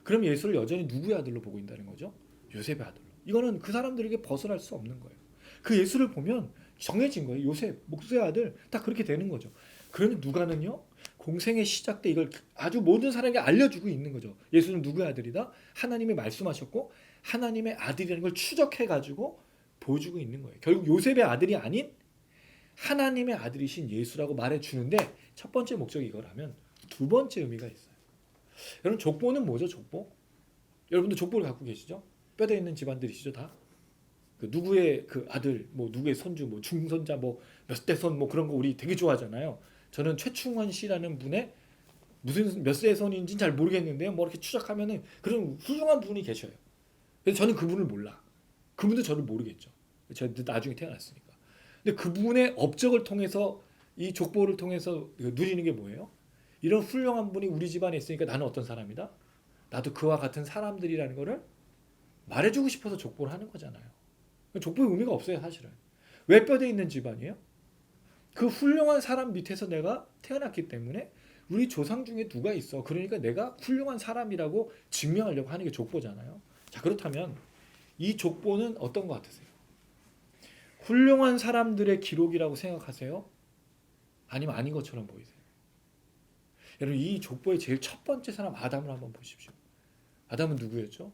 그럼 예수를 여전히 누구의 아들로 보고 있다는 거죠? 요셉의 아들로. 이거는 그 사람들에게 벗어날 수 없는 거예요. 그 예수를 보면 정해진 거예요. 요셉, 목수의 아들 딱 그렇게 되는 거죠. 그러면 누가는요. 공생의 시작 때 이걸 아주 모든 사람에게 알려주고 있는 거죠. 예수는 누구의 아들이다? 하나님이 말씀하셨고 하나님의 아들이라는 걸 추적해가지고 보여주고 있는 거예요. 결국 요셉의 아들이 아닌 하나님의 아들이신 예수라고 말해주는데 첫 번째 목적이 이거라면 두 번째 의미가 있어요. 여러분 족보는 뭐죠? 족보? 여러분도 족보를 갖고 계시죠? 뼈대 있는 집안들이시죠 다? 그 누구의 그 아들, 뭐 누구의 손주, 뭐 중손자, 뭐 몇 대 손, 뭐 그런 거 우리 되게 좋아하잖아요. 저는 최충원 씨라는 분의 무슨 몇 세 손인지는 잘 모르겠는데요. 뭐 이렇게 추적하면은 그런 훌륭한 분이 계셔요. 그래서 저는 그분을 몰라. 그분도 저를 모르겠죠. 제가 나중에 태어났으니까. 근데 그분의 업적을 통해서 이 족보를 통해서 누리는 게 뭐예요? 이런 훌륭한 분이 우리 집안에 있으니까 나는 어떤 사람이다? 나도 그와 같은 사람들이라는 거를 말해주고 싶어서 족보를 하는 거잖아요. 족보의 의미가 없어요 사실은. 왜 뼈대 있는 집안이에요? 그 훌륭한 사람 밑에서 내가 태어났기 때문에 우리 조상 중에 누가 있어. 그러니까 내가 훌륭한 사람이라고 증명하려고 하는 게 족보잖아요. 자 그렇다면 이 족보는 어떤 것 같으세요? 훌륭한 사람들의 기록이라고 생각하세요? 아니면 아닌 것처럼 보이세요? 여러분 이 족보의 제일 첫 번째 사람 아담을 한번 보십시오. 아담은 누구였죠?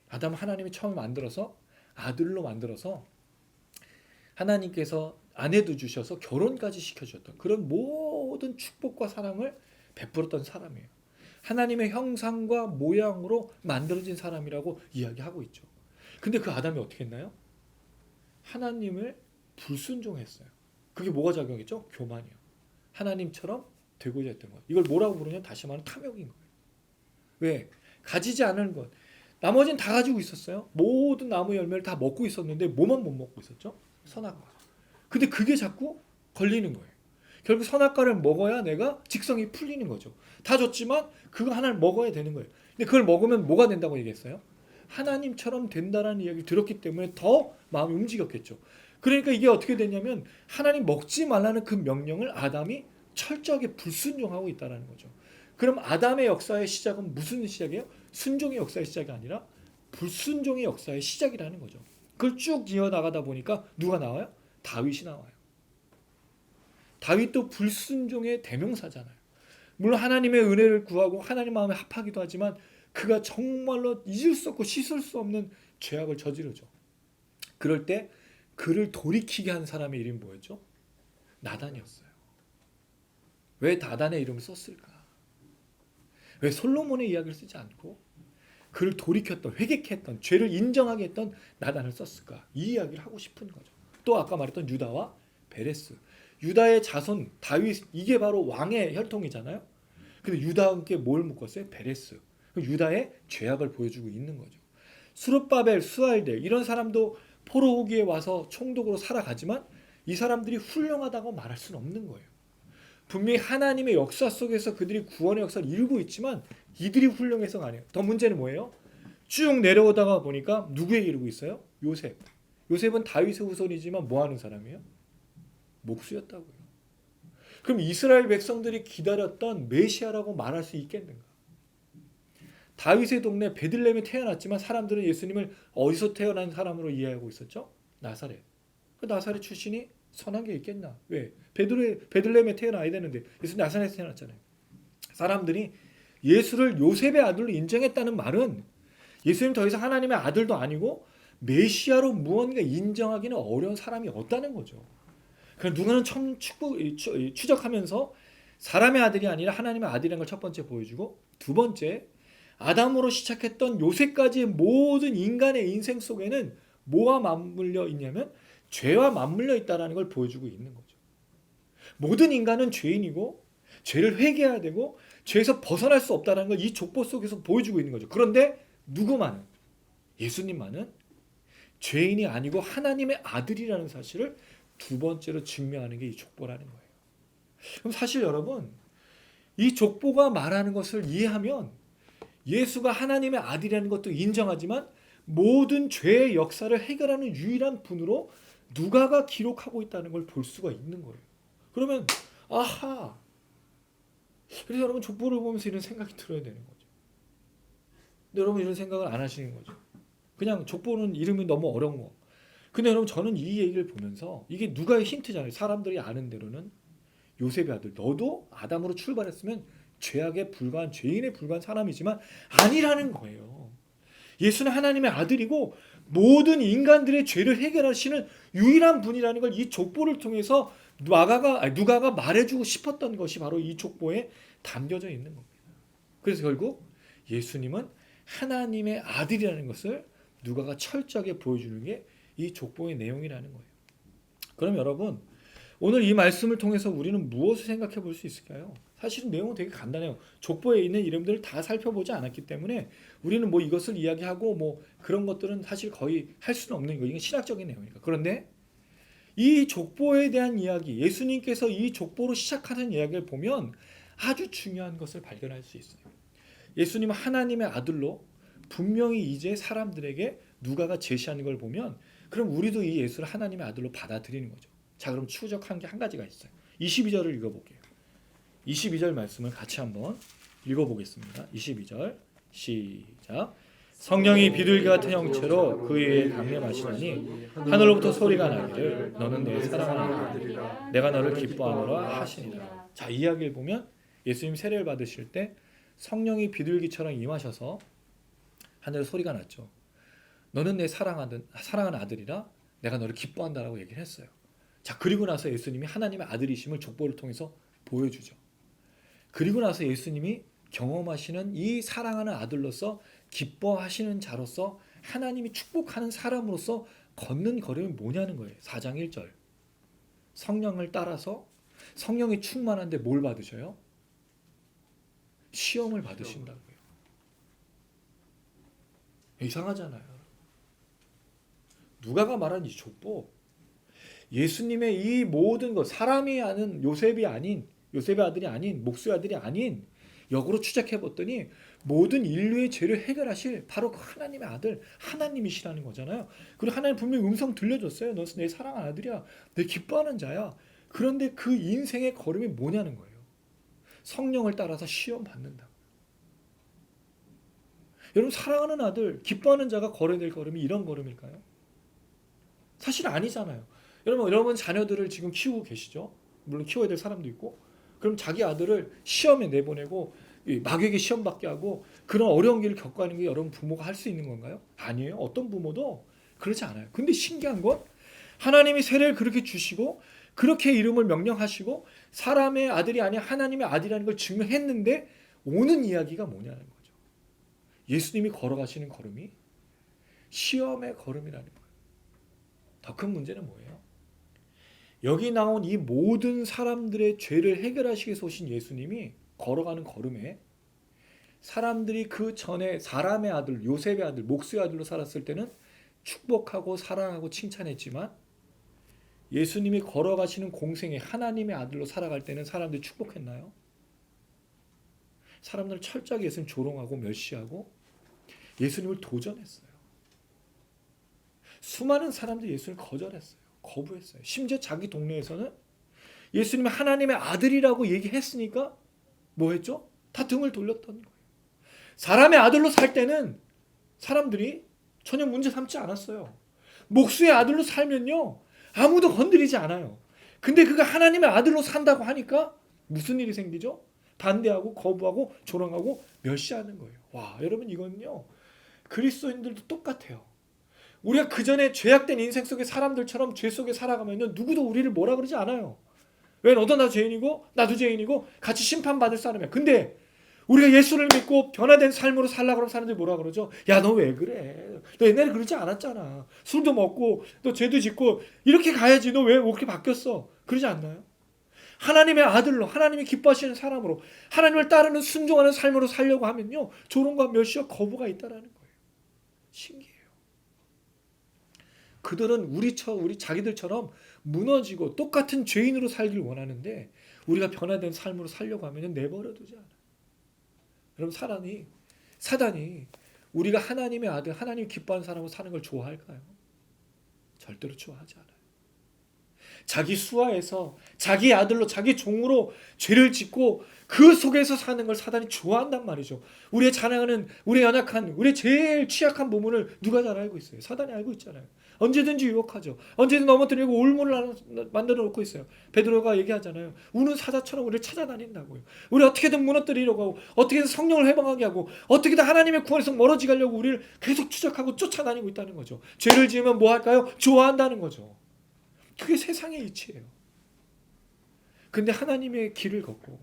아담은 하나님이 처음 만들어서 아들로 만들어서 하나님께서 아내도 주셔서 결혼까지 시켜주셨던 그런 모든 축복과 사랑을 베풀었던 사람이에요. 하나님의 형상과 모양으로 만들어진 사람이라고 이야기하고 있죠. 근데 그 아담이 어떻게 했나요? 하나님을 불순종했어요. 그게 뭐가 작용했죠? 교만이요. 하나님처럼 되고자 했던 것. 이걸 뭐라고 부르냐? 다시 말하면 탐욕인 거예요. 왜? 가지지 않은 것. 나머지는 다 가지고 있었어요. 모든 나무 열매를 다 먹고 있었는데 뭐만 못 먹고 있었죠? 선악과. 근데 그게 자꾸 걸리는 거예요. 결국 선악과를 먹어야 내가 직성이 풀리는 거죠. 다 줬지만 그거 하나를 먹어야 되는 거예요. 근데 그걸 먹으면 뭐가 된다고 얘기했어요? 하나님처럼 된다라는 이야기를 들었기 때문에 더 마음이 움직였겠죠. 그러니까 이게 어떻게 됐냐면 하나님 먹지 말라는 그 명령을 아담이 철저하게 불순종하고 있다는 거죠. 그럼 아담의 역사의 시작은 무슨 시작이에요? 순종의 역사의 시작이 아니라 불순종의 역사의 시작이라는 거죠. 그걸 쭉 이어나가다 보니까 누가 나와요? 다윗이 나와요. 다윗도 불순종의 대명사잖아요. 물론 하나님의 은혜를 구하고 하나님 마음에 합하기도 하지만 그가 정말로 잊을 수 없고 씻을 수 없는 죄악을 저지르죠. 그럴 때 그를 돌이키게 한 사람의 이름이 뭐였죠? 나단이었어요. 왜 나단의 이름을 썼을까? 왜 솔로몬의 이야기를 쓰지 않고 그를 돌이켰던, 회개했던, 죄를 인정하게 했던 나단을 썼을까? 이 이야기를 하고 싶은 거죠. 또 아까 말했던 유다와 베레스. 유다의 자손 다윗, 이게 바로 왕의 혈통이잖아요. 근데 유다와 함께 뭘 묶었어요? 베레스. 유다의 죄악을 보여주고 있는 거죠. 수룹바벨, 수알델 이런 사람도 포로 후기에 와서 총독으로 살아가지만 이 사람들이 훌륭하다고 말할 수는 없는 거예요. 분명히 하나님의 역사 속에서 그들이 구원의 역사를 이루고 있지만 이들이 훌륭해서가 아니에요. 더 문제는 뭐예요? 쭉 내려오다가 보니까 누구에게 이르고 있어요? 요셉. 요셉은 다윗의 후손이지만 뭐 하는 사람이에요? 목수였다고요. 그럼 이스라엘 백성들이 기다렸던 메시아라고 말할 수 있겠는가? 다윗의 동네 베들레헴에 태어났지만 사람들은 예수님을 어디서 태어난 사람으로 이해하고 있었죠? 나사렛. 그 나사렛 출신이 선한 게 있겠나? 왜? 베들레헴에 태어나야 되는데 예수님 나사렛에 태어났잖아요. 사람들이 예수를 요셉의 아들로 인정했다는 말은 예수님 더 이상 하나님의 아들도 아니고 메시아로 무언가 인정하기는 어려운 사람이 없다는 거죠. 그럼 누가는 처음 추적하면서 사람의 아들이 아니라 하나님의 아들이라는 걸 첫 번째 보여주고 두 번째 아담으로 시작했던 요새까지의 모든 인간의 인생 속에는 뭐와 맞물려 있냐면 죄와 맞물려 있다는 걸 보여주고 있는 거죠. 모든 인간은 죄인이고 죄를 회개해야 되고 죄에서 벗어날 수 없다는 걸 이 족보 속에서 보여주고 있는 거죠. 그런데 누구만은, 예수님만은 죄인이 아니고 하나님의 아들이라는 사실을 두 번째로 증명하는 게 이 족보라는 거예요. 그럼 사실 여러분, 이 족보가 말하는 것을 이해하면 예수가 하나님의 아들이라는 것도 인정하지만 모든 죄의 역사를 해결하는 유일한 분으로 누가가 기록하고 있다는 걸 볼 수가 있는 거예요. 그러면 아하, 그래서 여러분 족보를 보면서 이런 생각이 들어야 되는 거죠. 근데 여러분 이런 생각을 안 하시는 거죠. 그냥 족보는 이름이 너무 어려운 거. 근데 여러분 저는 이 얘기를 보면서 이게 누가의 힌트잖아요. 사람들이 아는 대로는 요셉의 아들, 너도 아담으로 출발했으면 죄악에 불과한, 죄인에 불과한 사람이지만 아니라는 거예요. 예수는 하나님의 아들이고 모든 인간들의 죄를 해결하시는 유일한 분이라는 걸 이 족보를 통해서 누가가 말해주고 싶었던 것이 바로 이 족보에 담겨져 있는 겁니다. 그래서 결국 예수님은 하나님의 아들이라는 것을 누가가 철저하게 보여주는 게 이 족보의 내용이라는 거예요. 그럼 여러분, 오늘 이 말씀을 통해서 우리는 무엇을 생각해 볼 수 있을까요? 사실은 내용은 되게 간단해요. 족보에 있는 이름들을 다 살펴보지 않았기 때문에 우리는 뭐 이것을 이야기하고 뭐 그런 것들은 사실 거의 할 수는 없는 거예요. 이건 신학적인 내용이니까. 그런데 이 족보에 대한 이야기, 예수님께서 이 족보로 시작하는 이야기를 보면 아주 중요한 것을 발견할 수 있어요. 예수님은 하나님의 아들로 분명히 이제 사람들에게 누가가 제시하는 걸 보면 그럼 우리도 이 예수를 하나님의 아들로 받아들이는 거죠. 자, 그럼 추적한 게 한 가지가 있어요. 22절을 읽어볼게요. 22절 말씀을 같이 한번 읽어보겠습니다. 22절 시작. 성령이 비둘기 같은 형체로 그 위에 강림하시더니 하늘로부터 소리가 나기를 너는 내 사랑하는 아들이라 내가 너를 기뻐하노라 하시니라. 자, 이 이야기를 보면 예수님 세례를 받으실 때 성령이 비둘기처럼 임하셔서 하늘에 소리가 났죠. 너는 내 사랑하는 아들이라 내가 너를 기뻐한다라고 얘기를 했어요. 자, 그리고 나서 예수님이 하나님의 아들이심을 족보를 통해서 보여주죠. 그리고 나서 예수님이 경험하시는 이 사랑하는 아들로서 기뻐하시는 자로서 하나님이 축복하는 사람으로서 걷는 걸음이 뭐냐는 거예요. 4장 1절. 성령을 따라서 성령이 충만한데 뭘 받으셔요? 시험을 받으신다고요. 이상하잖아요. 누가가 말한 이 족보, 예수님의 이 모든 것, 사람이 아는 요셉의 아들이 아닌, 목수의 아들이 아닌 역으로 추적해봤더니 모든 인류의 죄를 해결하실 바로 그 하나님의 아들, 하나님이시라는 거잖아요. 그리고 하나님 분명히 음성 들려줬어요. 너는 내 사랑하는 아들이야. 내 기뻐하는 자야. 그런데 그 인생의 걸음이 뭐냐는 거예요. 성령을 따라서 시험 받는다. 여러분, 사랑하는 아들, 기뻐하는 자가 걸어야 될 걸음이 이런 걸음일까요? 사실 아니잖아요. 여러분 자녀들을 지금 키우고 계시죠? 물론 키워야 될 사람도 있고. 그럼 자기 아들을 시험에 내보내고 마귀에게 시험 받게 하고 그런 어려운 길을 겪고 하는 게 여러분 부모가 할 수 있는 건가요? 아니에요. 어떤 부모도 그렇지 않아요. 근데 신기한 건 하나님이 세례를 그렇게 주시고 그렇게 이름을 명령하시고 사람의 아들이 아니라 하나님의 아들이라는 걸 증명했는데 오는 이야기가 뭐냐는 거죠. 예수님이 걸어가시는 걸음이 시험의 걸음이라는 거예요. 더 큰 문제는 뭐예요? 여기 나온 이 모든 사람들의 죄를 해결하시기 위해서 오신 예수님이 걸어가는 걸음에 사람들이 그 전에 사람의 아들, 요셉의 아들, 목수의 아들로 살았을 때는 축복하고 사랑하고 칭찬했지만 예수님이 걸어가시는 공생에 하나님의 아들로 살아갈 때는 사람들이 축복했나요? 사람들은 철저하게 예수님 조롱하고 멸시하고 예수님을 도전했어요. 수많은 사람들이 예수님을 거절했어요. 거부했어요. 심지어 자기 동네에서는 예수님이 하나님의 아들이라고 얘기했으니까 뭐 했죠? 다 등을 돌렸던 거예요. 사람의 아들로 살 때는 사람들이 전혀 문제 삼지 않았어요. 목수의 아들로 살면요, 아무도 건드리지 않아요. 근데 그가 하나님의 아들로 산다고 하니까 무슨 일이 생기죠? 반대하고 거부하고 조롱하고 멸시하는 거예요. 와, 여러분, 이건요 그리스도인들도 똑같아요. 우리가 그전에 죄악된 인생 속의 사람들처럼 죄 속에 살아가면 누구도 우리를 뭐라 그러지 않아요. 왜? 너도 나 죄인이고 나도 죄인이고 같이 심판받을 사람이야. 근데 우리가 예수를 믿고 변화된 삶으로 살라 그러면 사람들이 뭐라 그러죠? 야, 너 왜 그래? 너 옛날에 그러지 않았잖아. 술도 먹고 너 죄도 짓고 이렇게 가야지. 너 왜 그렇게 바뀌었어? 그러지 않나요? 하나님의 아들로 하나님이 기뻐하시는 사람으로 하나님을 따르는 순종하는 삶으로 살려고 하면요. 조롱과 멸시와 거부가 있다라는 거예요. 신기해요. 그들은 우리 자기들처럼 무너지고 똑같은 죄인으로 살길 원하는데 우리가 변화된 삶으로 살려고 하면 내버려 두지 않아요. 여러분 사단이 우리가 하나님의 아들, 하나님 기뻐하는 사람으로 사는 걸 좋아할까요? 절대로 좋아하지 않아요. 자기 수하에서 자기 아들로 자기 종으로 죄를 짓고 그 속에서 사는 걸 사단이 좋아한단 말이죠. 우리의 자랑하는 우리의 연약한 우리의 제일 취약한 부분을 누가 잘 알고 있어요? 사단이 알고 있잖아요. 언제든지 유혹하죠. 언제든 넘어뜨리고 올무를 만들어 놓고 있어요. 베드로가 얘기하잖아요. 우는 사자처럼 우리를 찾아다닌다고요. 우리 어떻게든 무너뜨리려고 하고 어떻게든 성령을 해방하게 하고 어떻게든 하나님의 구원에서 멀어지게 하려고 우리를 계속 추적하고 쫓아다니고 있다는 거죠. 죄를 지으면 뭐 할까요? 좋아한다는 거죠. 그게 세상의 이치예요. 근데 하나님의 길을 걷고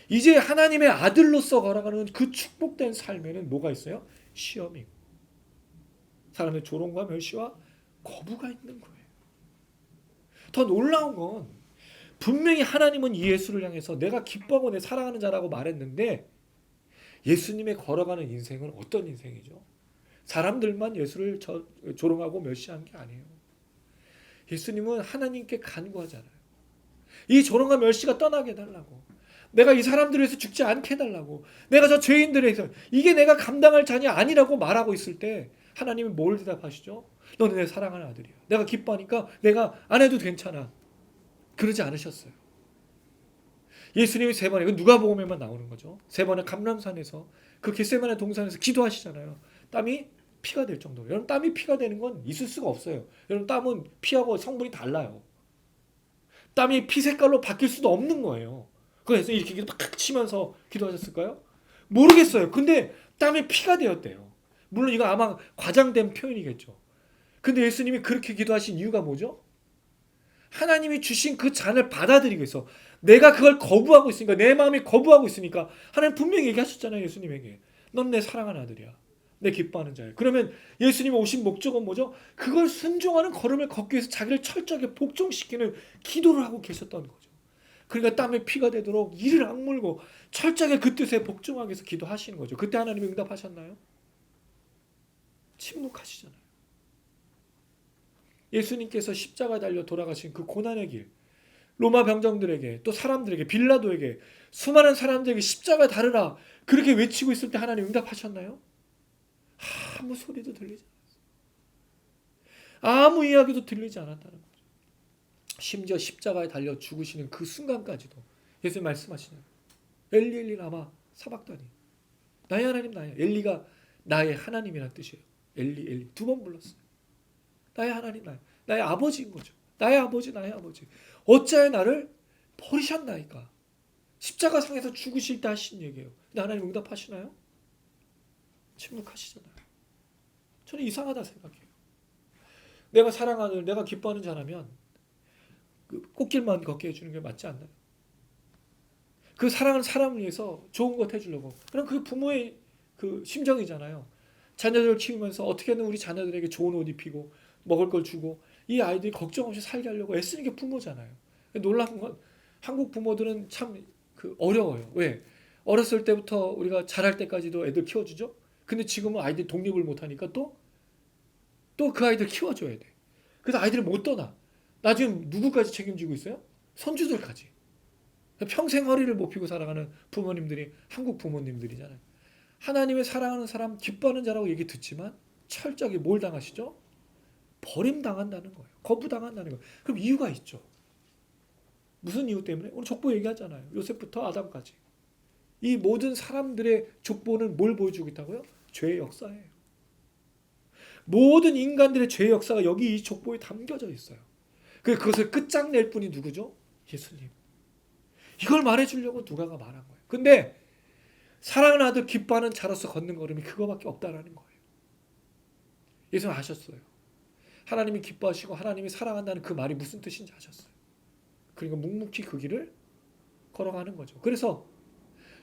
이제 하나님의 아들로서 걸어가는 그 축복된 삶에는 뭐가 있어요? 시험이고 사람의 조롱과 멸시와 거부가 있는 거예요. 더 놀라운 건 분명히 하나님은 이 예수를 향해서 내가 기뻐하고 내 사랑하는 자라고 말했는데 예수님의 걸어가는 인생은 어떤 인생이죠? 사람들만 예수를 조롱하고 멸시한 게 아니에요. 예수님은 하나님께 간구하잖아요. 이 조롱과 멸시가 떠나게 해달라고. 내가 이 사람들을 위해서 죽지 않게 해달라고. 내가 저 죄인들에 서 이게 내가 감당할 자녀 아니라고 말하고 있을 때 하나님이 뭘 대답하시죠? 너는 내 사랑하는 아들이야. 내가 기뻐하니까 내가 안 해도 괜찮아. 그러지 않으셨어요. 예수님이 세 번에 누가복음에만 나오는 거죠. 세 번에 감람산에서 그 겟세마네 동산에서 기도하시잖아요. 땀이 피가 될 정도로. 여러분 땀이 피가 되는 건 있을 수가 없어요. 여러분 땀은 피하고 성분이 달라요. 땀이 피 색깔로 바뀔 수도 없는 거예요. 그래서 이렇게 막 치면서 기도하셨을까요? 모르겠어요. 근데 땀이 피가 되었대요. 물론 이거 아마 과장된 표현이겠죠. 근데 예수님이 그렇게 기도하신 이유가 뭐죠? 하나님이 주신 그 잔을 받아들이기 위해서 내가 그걸 거부하고 있으니까 내 마음이 거부하고 있으니까 하나님 분명히 얘기하셨잖아요. 예수님에게. 넌 내 사랑하는 아들이야. 내 기뻐하는 자야. 그러면 예수님이 오신 목적은 뭐죠? 그걸 순종하는 걸음을 걷기 위해서 자기를 철저하게 복종시키는 기도를 하고 계셨던 거죠. 그러니까 땀에 피가 되도록 이를 악물고 철저하게 그 뜻에 복종하기 위해서 기도하시는 거죠. 그때 하나님이 응답하셨나요? 침묵하시잖아요. 예수님께서 십자가에 달려 돌아가신 그 고난의 길, 로마 병정들에게 또 사람들에게 빌라도에게 수많은 사람들에게 십자가 달으라 그렇게 외치고 있을 때 하나님 응답하셨나요? 아무 소리도 들리지 않았어요. 아무 이야기도 들리지 않았다는 거죠. 심지어 십자가에 달려 죽으시는 그 순간까지도 예수님 말씀하시잖아요. 엘리 엘리 라마 사박다니. 나의 하나님 나의. 엘리가 나의 하나님이라는 뜻이에요. 엘리 엘리 두 번 불렀어요. 나의 하나님 나의 아버지인 거죠. 나의 아버지 나의 아버지. 어찌하여 나를 버리셨나이까. 십자가상에서 죽으실 때 하신 얘기예요. 근데 하나님 응답하시나요? 침묵하시잖아요. 저는 이상하다 생각해요. 내가 사랑하는 내가 기뻐하는 자라면 그 꽃길만 걷게 해주는 게 맞지 않나요? 그 사랑하는 사람을 위해서 좋은 것 해주려고. 그럼 그게 부모의 그 심정이잖아요. 자녀들을 키우면서 어떻게든 우리 자녀들에게 좋은 옷 입히고 먹을 걸 주고 이 아이들이 걱정 없이 살게 하려고 애쓰는 게 부모잖아요. 놀라운 건 한국 부모들은 참 어려워요. 왜? 어렸을 때부터 우리가 자랄 때까지도 애들 키워주죠. 근데 지금은 아이들이 독립을 못하니까 또 그 아이들 키워줘야 돼. 그래서 아이들이 못 떠나. 나중에 누구까지 책임지고 있어요? 손주들까지. 평생 허리를 못 펴고 살아가는 부모님들이 한국 부모님들이잖아요. 하나님의 사랑하는 사람 기뻐하는 자라고 얘기 듣지만 철저하게 뭘 당하시죠? 버림당한다는 거예요. 거부당한다는 거예요. 그럼 이유가 있죠. 무슨 이유 때문에? 오늘 족보 얘기하잖아요. 요셉부터 아담까지. 이 모든 사람들의 족보는 뭘 보여주고 있다고요? 죄의 역사예요. 모든 인간들의 죄의 역사가 여기 이 족보에 담겨져 있어요. 그것을 끝장낼 분이 누구죠? 예수님. 이걸 말해주려고 누가가 말한 거예요. 근데 사랑하는 아들 기뻐하는 자로서 걷는 걸음이 그거밖에 없다라는 거예요. 예수님 아셨어요. 하나님이 기뻐하시고 하나님이 사랑한다는 그 말이 무슨 뜻인지 아셨어요. 그러니까 묵묵히 그 길을 걸어가는 거죠. 그래서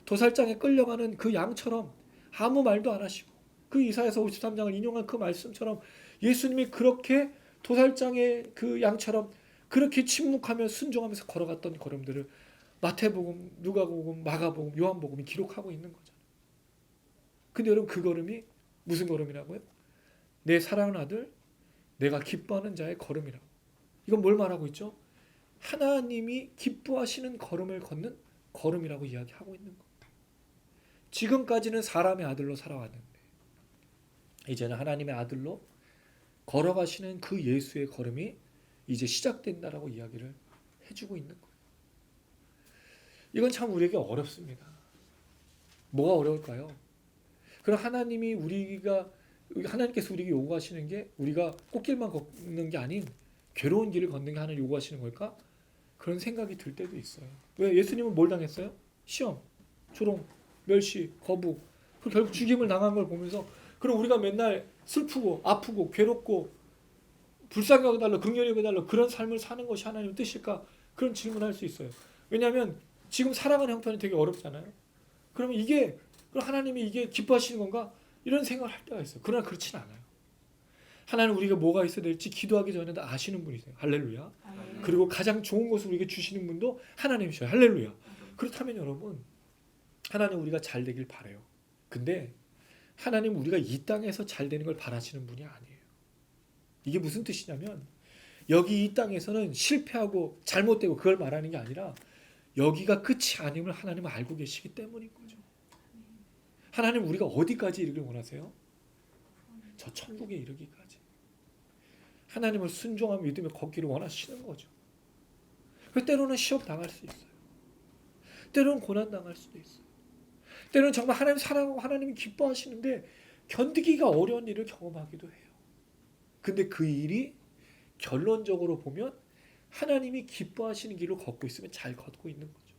도살장에 끌려가는 그 양처럼 아무 말도 안 하시고 그 이사야서 53장을 인용한 그 말씀처럼 예수님이 그렇게 도살장의 그 양처럼 그렇게 침묵하며 순종하면서 걸어갔던 걸음들을 마태복음, 누가복음, 마가복음, 요한복음이 기록하고 있는 거죠. 근데 여러분 그 걸음이 무슨 걸음이라고요? 내 사랑하는 아들, 내가 기뻐하는 자의 걸음이라고. 이건 뭘 말하고 있죠? 하나님이 기뻐하시는 걸음을 걷는 걸음이라고 이야기하고 있는 거예요. 지금까지는 사람의 아들로 살아왔는데 이제는 하나님의 아들로 걸어가시는 그 예수의 걸음이 이제 시작된다라고 이야기를 해주고 있는 거예요. 이건 참 우리에게 어렵습니다. 뭐가 어려울까요? 그럼 하나님께서 우리에게 요구하시는 게 우리가 꽃길만 걷는 게 아닌 괴로운 길을 걷는 게 하나님 요구하시는 걸까? 그런 생각이 들 때도 있어요. 왜? 예수님은 뭘 당했어요? 시험, 조롱, 멸시, 거부, 결국 죽임을 당한 걸 보면서 그럼 우리가 맨날 슬프고 아프고 괴롭고 불쌍히 여겨달라, 긍휼히 여겨달라 그런 삶을 사는 것이 하나님의 뜻일까? 그런 질문을 할 수 있어요. 왜냐하면 지금 살아가는 형편이 되게 어렵잖아요. 그러면 그럼 하나님이 이게 기뻐하시는 건가? 이런 생각을 할 때가 있어요. 그러나 그렇진 않아요. 하나님 우리가 뭐가 있어야 될지 기도하기 전에 다 아시는 분이세요. 할렐루야. 그리고 가장 좋은 것을 우리에게 주시는 분도 하나님이셔요. 할렐루야. 그렇다면 여러분 하나님 우리가 잘 되길 바라요. 근데 하나님 우리가 이 땅에서 잘 되는 걸 바라시는 분이 아니에요. 이게 무슨 뜻이냐면 여기 이 땅에서는 실패하고 잘못되고 그걸 말하는 게 아니라 여기가 끝이 아님을 하나님은 알고 계시기 때문인 거죠. 하나님 우리가 어디까지 이르길 원하세요? 저 천국에 이르기까지. 하나님을 순종하며 믿으며 걷기를 원하시는 거죠. 때로는 시험 당할 수 있어요. 때로는 고난 당할 수도 있어요. 때로는 정말 하나님 사랑하고 하나님이 기뻐하시는데 견디기가 어려운 일을 경험하기도 해요. 근데 그 일이 결론적으로 보면 하나님이 기뻐하시는 길로 걷고 있으면 잘 걷고 있는 거죠.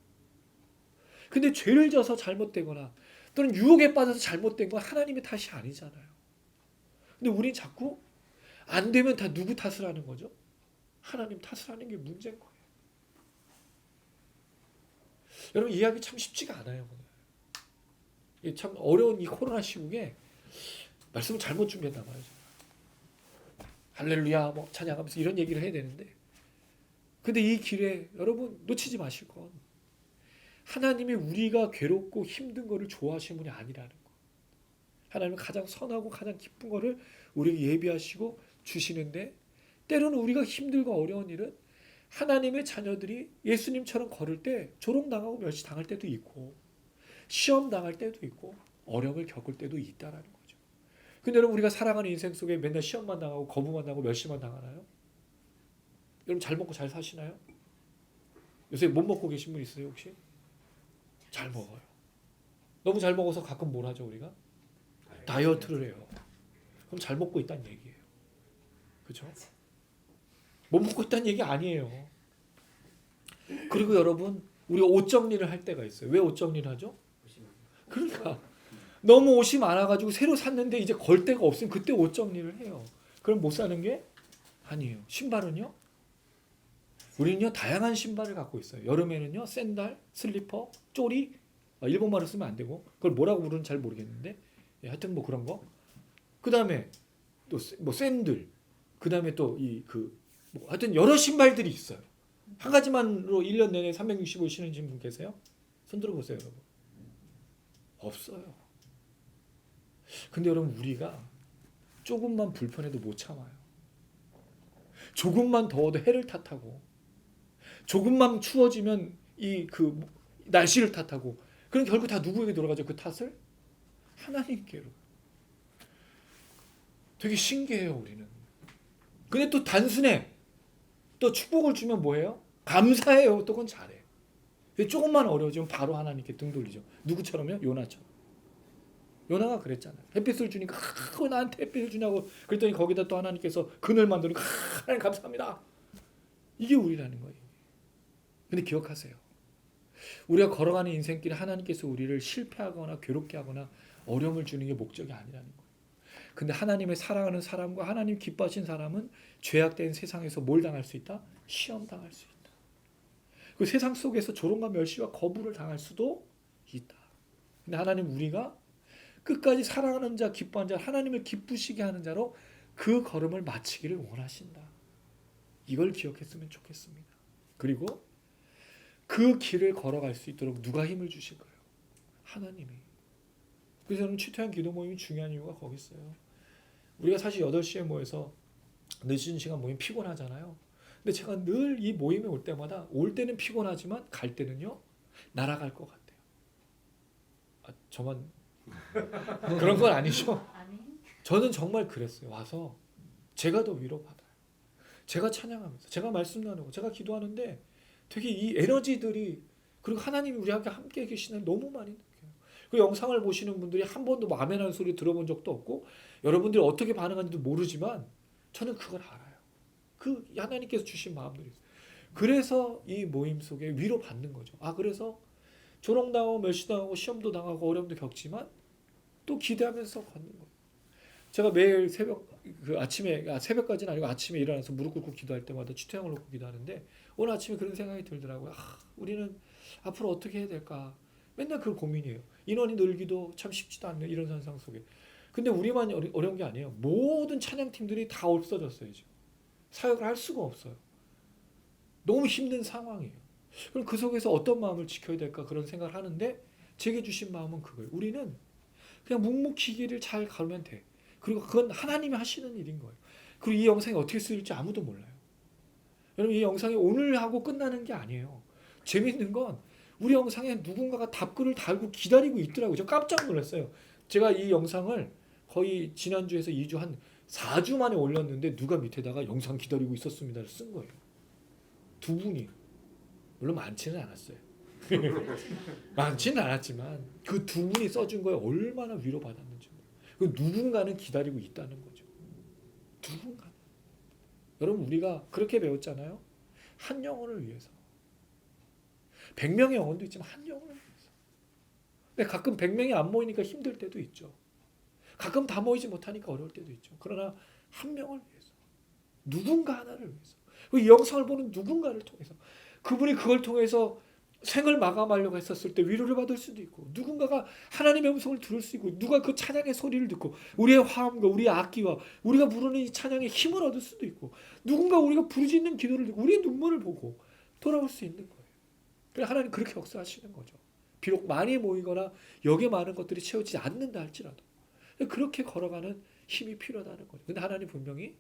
근데 죄를 져서 잘못되거나 또는 유혹에 빠져서 잘못된 건 하나님의 탓이 아니잖아요. 근데 우린 자꾸 안 되면 다 누구 탓을 하는 거죠? 하나님 탓을 하는 게 문제인 거예요. 여러분 이해하기 참 쉽지가 않아요. 오늘. 참 어려운 이 코로나 시국에 말씀을 잘못 준비했단 말이죠. 할렐루야 뭐 찬양하면서 이런 얘기를 해야 되는데 근데 이 길에 여러분 놓치지 마실 건 하나님이 우리가 괴롭고 힘든 거를 좋아하시는 분이 아니라는 거. 하나님은 가장 선하고 가장 기쁜 거를 우리에게 예비하시고 주시는데 때로는 우리가 힘들고 어려운 일은 하나님의 자녀들이 예수님처럼 걸을 때 조롱당하고 멸시당할 때도 있고 시험 당할 때도 있고 어려움을 겪을 때도 있다라는 거죠. 근데 여러분 우리가 살아가는 인생 속에 맨날 시험만 당하고 거부만 당하고 멸시만 당하나요? 여러분 잘 먹고 잘 사시나요? 요새 못 먹고 계신 분 있어요 혹시? 잘 먹어요. 너무 잘 먹어서 가끔 뭘 하죠 우리가? 다이어트를 해요. 그럼 잘 먹고 있다는 얘기예요. 그렇죠? 못 먹고 있다는 얘기 아니에요. 그리고 여러분 우리 옷 정리를 할 때가 있어요. 왜 옷 정리를 하죠? 그러니까 너무 옷이 많아가지고 새로 샀는데 이제 걸 데가 없으면 그때 옷 정리를 해요. 그럼 못 사는 게 아니에요. 신발은요? 우리는요 다양한 신발을 갖고 있어요. 여름에는요 샌들, 슬리퍼, 쪼리 일본말로 쓰면 안 되고 그걸 뭐라고 부르는지 잘 모르겠는데 하여튼 뭐 그런 거. 그 다음에 또 뭐 샌들. 그 다음에 또 뭐 하여튼 여러 신발들이 있어요. 한 가지만으로 1년 내내 365일 신으신 분 계세요? 손 들어보세요 여러분. 없어요. 근데 여러분 우리가 조금만 불편해도 못 참아요. 조금만 더워도 해를 탓하고 조금만 추워지면 날씨를 탓하고 그럼 결국 다 누구에게 돌아가죠? 그 탓을? 하나님께로. 되게 신기해요 우리는. 근데 또 단순해. 또 축복을 주면 뭐해요? 감사해요. 또 그건 잘해. 조금만 어려워지면 바로 하나님께 등 돌리죠. 누구처럼요? 요나처럼. 요나가 그랬잖아요. 햇빛을 주니까 나한테 햇빛을 주냐고 그랬더니 거기다 또 하나님께서 그늘 만드니까 하나님 감사합니다. 이게 우리라는 거예요. 근데 기억하세요. 우리가 걸어가는 인생길에 하나님께서 우리를 실패하거나 괴롭게 하거나 어려움을 주는 게 목적이 아니라는 거예요. 근데 하나님의 사랑하는 사람과 하나님 기뻐하신 사람은 죄악된 세상에서 뭘 당할 수 있다? 시험 당할 수 있다. 그 세상 속에서 조롱과 멸시와 거부를 당할 수도 있다. 근데 하나님 우리가 끝까지 사랑하는 자, 기뻐하는 자, 하나님을 기쁘시게 하는 자로 그 걸음을 마치기를 원하신다. 이걸 기억했으면 좋겠습니다. 그리고 그 길을 걸어갈 수 있도록 누가 힘을 주실 거예요? 하나님이. 그래서 저는 취토형 기도 모임이 중요한 이유가 거기 있어요. 우리가 사실 8시에 모여서 늦은 시간 모임 피곤하잖아요. 근데 제가 늘 이 모임에 올 때마다 올 때는 피곤하지만 갈 때는요 날아갈 것 같아요. 저만 그런 건 아니죠. 아멘. 저는 정말 그랬어요. 와서 제가 더 위로받아요. 제가 찬양하면서 제가 말씀 나누고 제가 기도하는데 되게 이 에너지들이 그리고 하나님이 우리에게 함께 계시는 너무 많이 느껴요. 그 영상을 보시는 분들이 한 번도 뭐 아멘하는 소리 들어본 적도 없고 여러분들이 어떻게 반응하는지도 모르지만 저는 그걸 알아요. 그 하나님께서 주신 마음들이 있어요. 그래서 이 모임 속에 위로받는 거죠. 그래서 조롱당하고 멸시당하고 시험도 당하고 어려움도 겪지만 또 기대하면서 걷는 거예요. 제가 매일 새벽 새벽까지는 아니고 아침에 일어나서 무릎 꿇고 기도할 때마다 취토형을 놓고 기도하는데 오늘 아침에 그런 생각이 들더라고요. 우리는 앞으로 어떻게 해야 될까? 맨날 그 고민이에요. 인원이 늘기도 참 쉽지도 않네 이런 현상 속에. 근데 우리만 어려운 게 아니에요. 모든 찬양팀들이 다 없어졌어요. 지금. 사역을 할 수가 없어요. 너무 힘든 상황이에요. 그럼 그 속에서 어떤 마음을 지켜야 될까 그런 생각을 하는데 제게 주신 마음은 그거예요. 우리는 그냥 묵묵히 길을 잘 가면 돼. 그리고 그건 하나님이 하시는 일인 거예요. 그리고 이 영상이 어떻게 쓰일지 아무도 몰라요. 여러분 이 영상이 오늘 하고 끝나는 게 아니에요. 재밌는 건 우리 영상에 누군가가 답글을 달고 기다리고 있더라고요. 저 깜짝 놀랐어요. 제가 이 영상을 거의 지난주에서 2주 한 4주 만에 올렸는데 누가 밑에다가 영상 기다리고 있었습니다를 쓴 거예요. 2분이. 물론 많지는 않았어요. 많지는 않았지만 그 2분이 써준 거에 얼마나 위로받았는지. 그 누군가는 기다리고 있다는 거죠. 누군가. 여러분 우리가 그렇게 배웠잖아요. 한 영혼을 위해서. 100명의 영혼도 있지만 한 영혼을 위해서. 근데 가끔 100명이 안 모이니까 힘들 때도 있죠. 가끔 다 모이지 못하니까 어려울 때도 있죠. 그러나 한 명을 위해서. 누군가 하나를 위해서. 이 영상을 보는 누군가를 통해서. 그분이 그걸 통해서 생을 마감하려고 했었을 때 위로를 받을 수도 있고 누군가가 하나님의 음성을 들을 수 있고 누가 그 찬양의 소리를 듣고 우리의 화음과 우리의 악기와 우리가 부르는 이 찬양의 힘을 얻을 수도 있고 누군가 우리가 부르짖는 기도를 듣고 우리의 눈물을 보고 돌아올 수 있는 거예요. 그래서 하나님 그렇게 역사하시는 거죠. 비록 많이 모이거나 여기에 많은 것들이 채워지지 않는다 할지라도 그렇게 걸어가는 힘이 필요하다는 거죠. 근데 하나님 분명히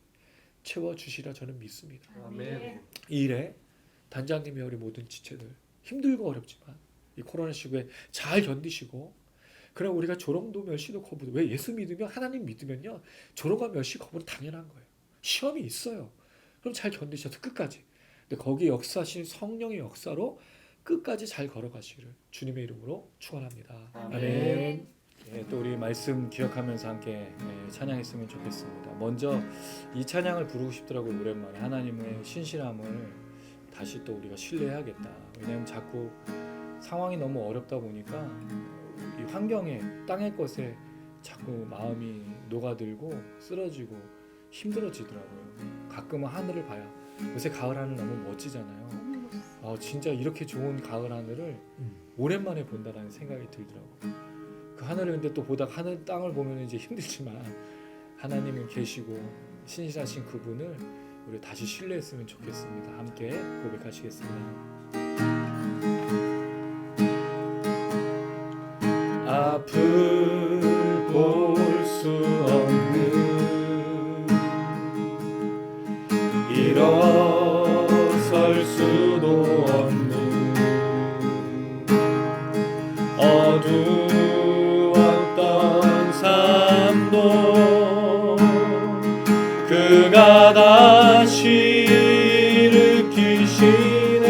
채워주시라 저는 믿습니다. 아멘. 이 일에 단장님이 우리 모든 지체들 힘들고 어렵지만 이 코로나 시국에 잘 견디시고 그럼 우리가 조롱도 멸시도 거부도 왜 예수 믿으면 하나님 믿으면요 조롱과 멸시 거부는 당연한 거예요. 시험이 있어요. 그럼 잘 견디셔서 끝까지. 근데 거기에 역사하신 성령의 역사로 끝까지 잘 걸어가시기를 주님의 이름으로 축원합니다. 아멘. 또 우리 말씀 기억하면서 함께 찬양했으면 좋겠습니다. 먼저 이 찬양을 부르고 싶더라고요. 오랜만에 하나님의 신실함을 다시 또 우리가 신뢰해야겠다. 왜냐하면 자꾸 상황이 너무 어렵다 보니까 이 환경에 땅의 것에 자꾸 마음이 녹아들고 쓰러지고 힘들어지더라고요. 가끔은 하늘을 봐야 요새 가을 하늘 너무 멋지잖아요. 진짜 이렇게 좋은 가을 하늘을 오랜만에 본다라는 생각이 들더라고요. 그 하늘을 근데 또 보다가 하늘 땅을 보면 이제 힘들지만 하나님은 계시고 신실하신 그분을 우리 다시 신뢰했으면 좋겠습니다. 함께 고백하시겠습니다. 앞을 볼 수 없는 일어설 수도 없는 어두웠던 삶도 그가 다시 일으키시네.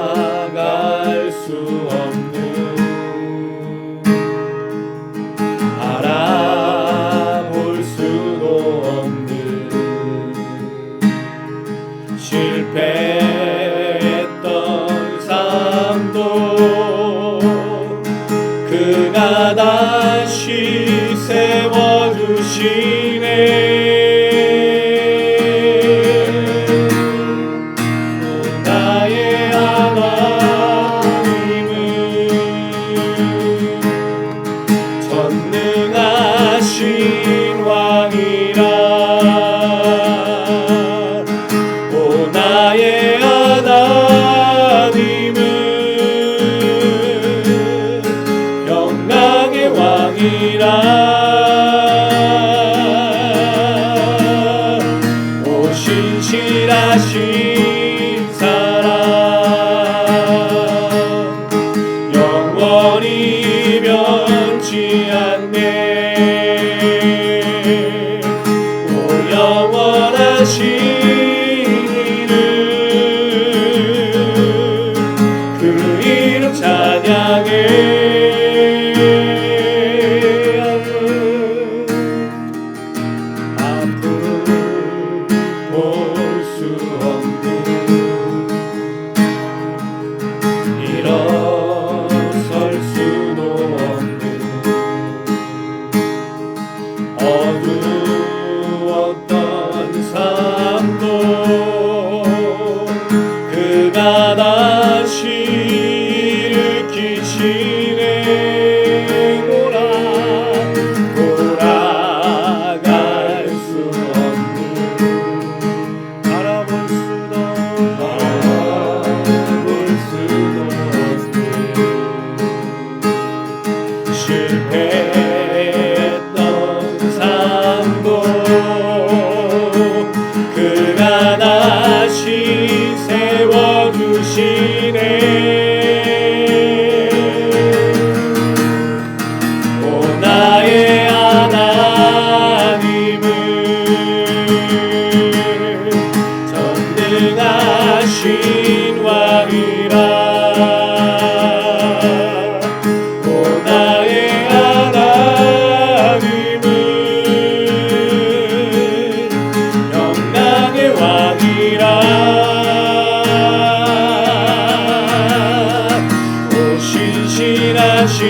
돌아갈 수 없는 알아볼 수도 없는 실패했던 삶도 그가 다시 세워주시네. 나의 하나님 나의 하나님은 평강의 왕이라. 오 신실하신 사랑 영원히 변치 않네. 오 영원하신 이름 그 이름 찬양해. 아픔 볼 수 없는 일어설 수도 없는 어두웠던 삶도 그가 다시 일으키시네. 돌아갈 수 없는 알아볼 수도 없는 실패했던 삶도 그가 다시 세워주시네. 오 나의 하나님은 전능하신 왕이라. 오 나의 하나님은 영광의 왕이라. 오 신실하신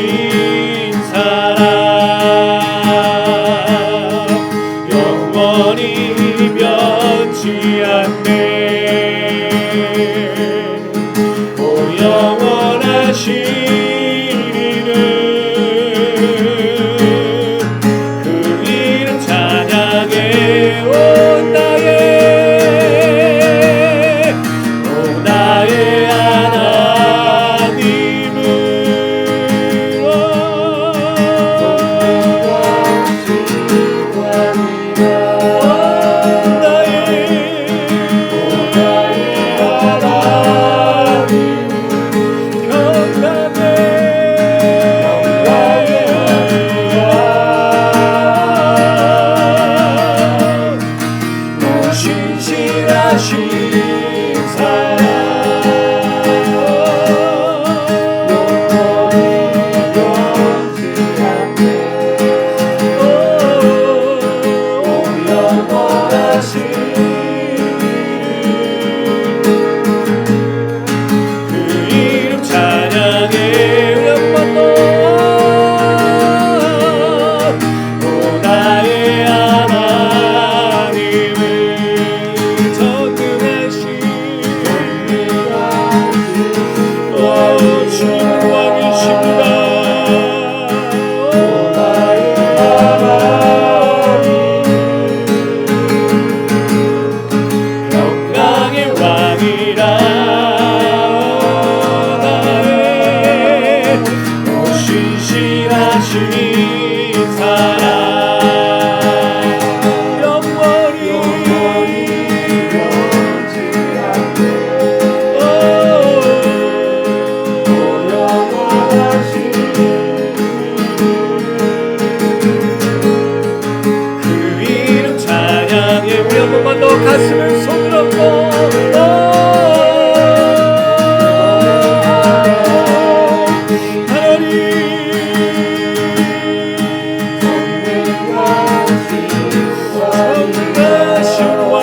사랑 영원히 변치 않네. 오 영원하신 이름 그 이름 찬양해. 오 나의 하나님은 신실하신 사랑 영원하신 그 이름 찬양해. 오 나의 하나님은 전능하신 주님 왕이십니다. 오 나의 하나님 평강의 왕이라. 나의 오 신실하신 사랑 영원히 변치 않네. 오 영원하신 그 이름 찬양해. 우리 한 번만 더 가슴을 손들었고 전능하신 왕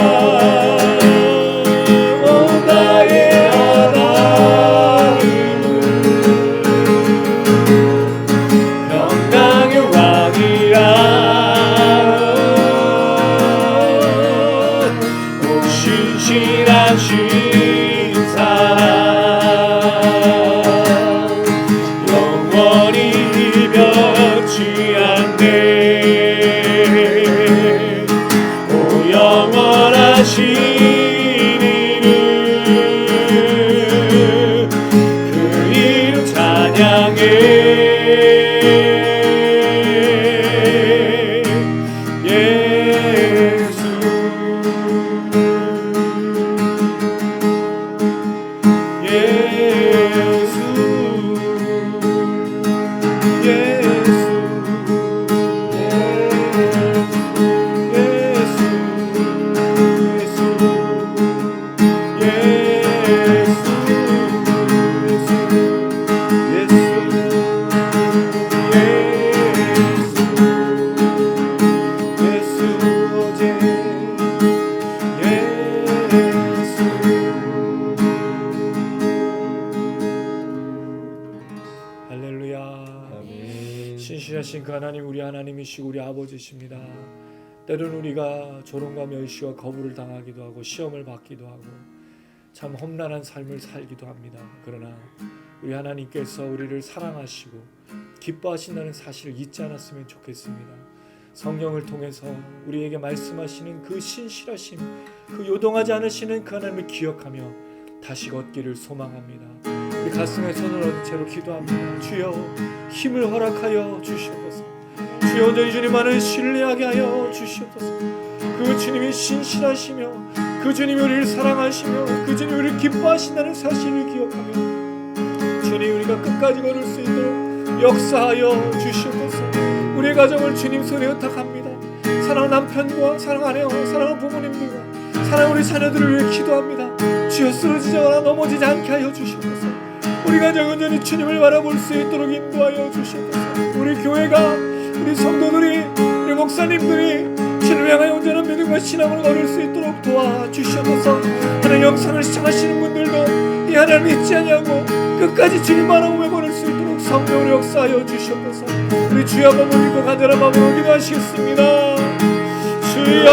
오 나의 하나님은 평강의 왕이라. 오 신실하신 사랑 영원히 변치 않네. 오 영원하신 이름 신실하신 그 하나님, 우리 하나님이시고 우리 아버지십니다. 때로는 우리가 조롱과 멸시와 거부를 당하기도 하고 시험을 받기도 하고 참 험난한 삶을 살기도 합니다. 그러나 우리 하나님께서 우리를 사랑하시고 기뻐하신다는 사실을 잊지 않았으면 좋겠습니다. 성경을 통해서 우리에게 말씀하시는 그 신실하심, 그 요동하지 않으시는 그 하나님을 기억하며 다시 걷기를 소망합니다. 우리 가슴에 손을 얹은 채로 기도합니다. 주여, 힘을 허락하여 주시옵소서. 주여, 저희 주님 안을 신뢰하게 하여 주시옵소서. 그 주님이 신실하시며 그 주님이 우리를 사랑하시며 그 주님이 우리를 기뻐하신다는 사실을 기억하며 주님, 우리가 끝까지 걸을 수 있도록 역사하여 주시옵소서. 우리의 가정을 주님 손에 의탁합니다. 사랑하는 남편과 사랑하는 아내와 사랑하는 부모님들과 사랑하는 우리 자녀들을 위해 기도합니다. 주여, 쓰러지거나 넘어지지 않게 하여 주시옵소서. 우리 가정 온전히 주님을 바라볼 수 있도록 인도하여 주시옵소서. 우리 교회가, 우리 성도들이, 우리 목사님들이 주님을 향하여 온전한 믿음과 신앙을 얻을 수 있도록 도와주시옵소서. 하나님, 영상을 시청하시는 분들도 이 하나님을 잊지 아니하고 끝까지 주님 바라보며 걸을 수 있도록 성령으로 역사하여 주시옵소서. 우리 주여 한번 올리고 간절한 마음으로 기도하시겠습니다. 주여,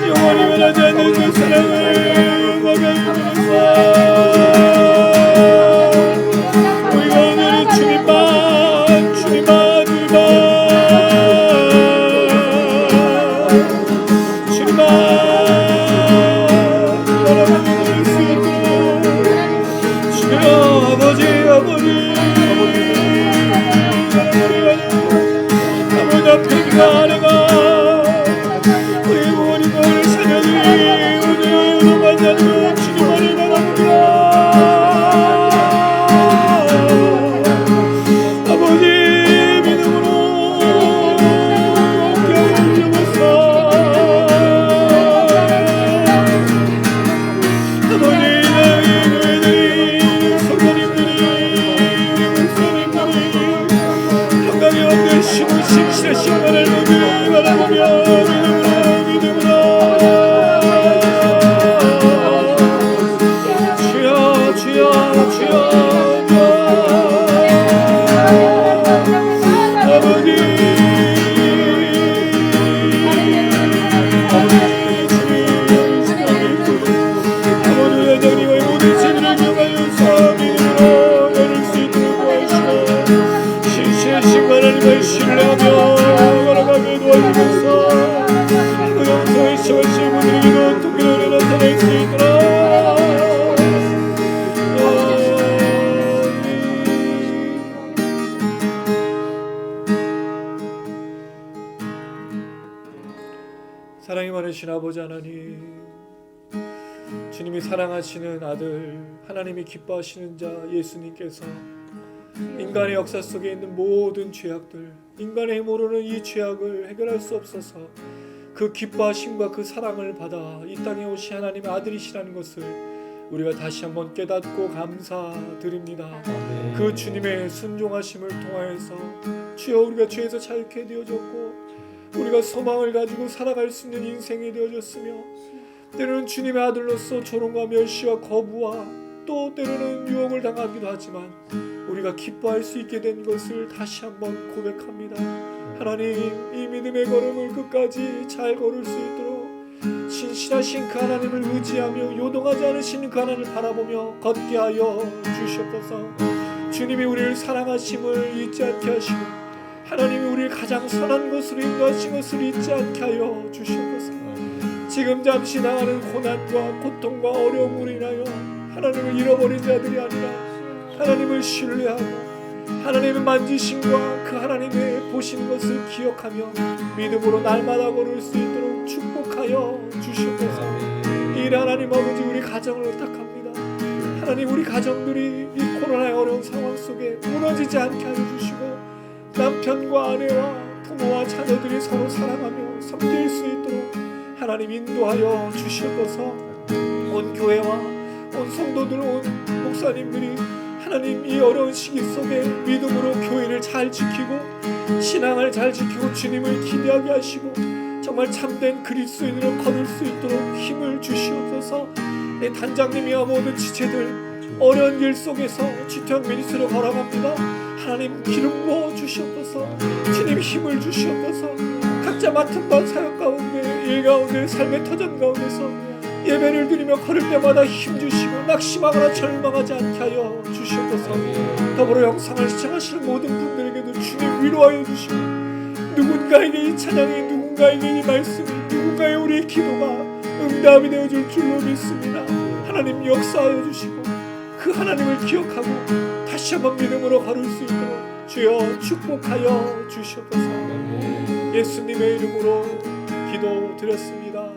영원히 변하지 않는 그 사랑을 먹여주소서. 우리가 오늘 주님만 주님만 바라보는 수 있도록 주여, 아버지 앞에가 아내가 우리 부모님과 우리 자녀들이 오늘 요동하지 않는 주님만을 바랍니다. 아버지, 믿음으로 함께하여 주옵소서. 아버지, 나의 교회들이, 성도님들이, 우리 목사님들이 평강이 없는 신실하신 하나님을 바라보며 믿음으로 주여, 주여, 주여, 신뢰하며 걸어가며 도와주면서 그 영성의 시원시 분들에게도 통일을 나타낼 수 있도록 사랑이 많으신 아버지 하나님, 주님이 사랑하시는 아들, 하나님이 기뻐하시는 자 예수님께서 인간의 역사 속에 있는 모든 죄악들, 인간의 힘으로는 이 죄악을 해결할 수 없어서 그 기뻐하심과 그 사랑을 받아 이 땅에 오신 하나님의 아들이시라는 것을 우리가 다시 한번 깨닫고 감사드립니다. 그 주님의 순종하심을 통하여서 주여 우리가 죄에서 자유케 되어졌고 우리가 소망을 가지고 살아갈 수 있는 인생이 되어졌으며 때로는 주님의 아들로서 조롱과 멸시와 거부와 또 때로는 유혹을 당하기도 하지만 우리가 기뻐할 수 있게 된 것을 다시 한번 고백합니다. 하나님, 이 믿음의 걸음을 끝까지 잘 걸을 수 있도록 신실하신 그 하나님을 의지하며 요동하지 않으시는 그 하나님을 바라보며 걷게 하여 주시옵소서. 주님이 우리를 사랑하심을 잊지 않게 하시고 하나님이 우리를 가장 선한 것으로 인도하신 것을 잊지 않게 하여 주시옵소서. 지금 잠시 당하는 고난과 고통과 어려움으로 인하여 하나님을 잃어버린 자들이 아니라 하나님을 신뢰하고 하나님의 만지심과 그 하나님의 보시는 것을 기억하며 믿음으로 날마다 걸을 수 있도록 축복하여 주시옵소서. 이 하나님 아버지, 우리 가정을 부탁합니다. 하나님, 우리 가정들이 이 코로나의 어려운 상황 속에 무너지지 않게 하여 주시고 남편과 아내와 부모와 자녀들이 서로 사랑하며 섬길 수 있도록 하나님 인도하여 주시옵소서. 온 교회와 온 성도들, 온 목사님들이 하나님 이 어려운 시기 속에 믿음으로 교회를 잘 지키고 신앙을 잘 지키고 주님을 기대하게 하시고 정말 참된 그리스도인으로 걸을 수 있도록 힘을 주시옵소서. 내 단장님이와 모든 지체들 어려운 길 속에서 지토형 미니스트로 걸어갑니다. 하나님 기름 부어 주시옵소서. 주님 힘을 주시옵소서. 각자 맡은 바 사역 가운데 일 가운데 삶의 터전 가운데서 예배를 드리며 걸을 때마다 힘주시고 낙심하거나 절망하지 않게 하여 주시옵소서. 더불어 영상을 시청하시는 모든 분들에게도 주님 위로하여 주시고 누군가에게 이 찬양이, 누군가에게 이 말씀이, 누군가의 우리의 기도가 응답이 되어줄 줄로 믿습니다. 하나님 역사하여 주시고 그 하나님을 기억하고 다시 한번 믿음으로 걸을 수 있도록 주여 축복하여 주시옵소서. 예수님의 이름으로 기도드렸습니다.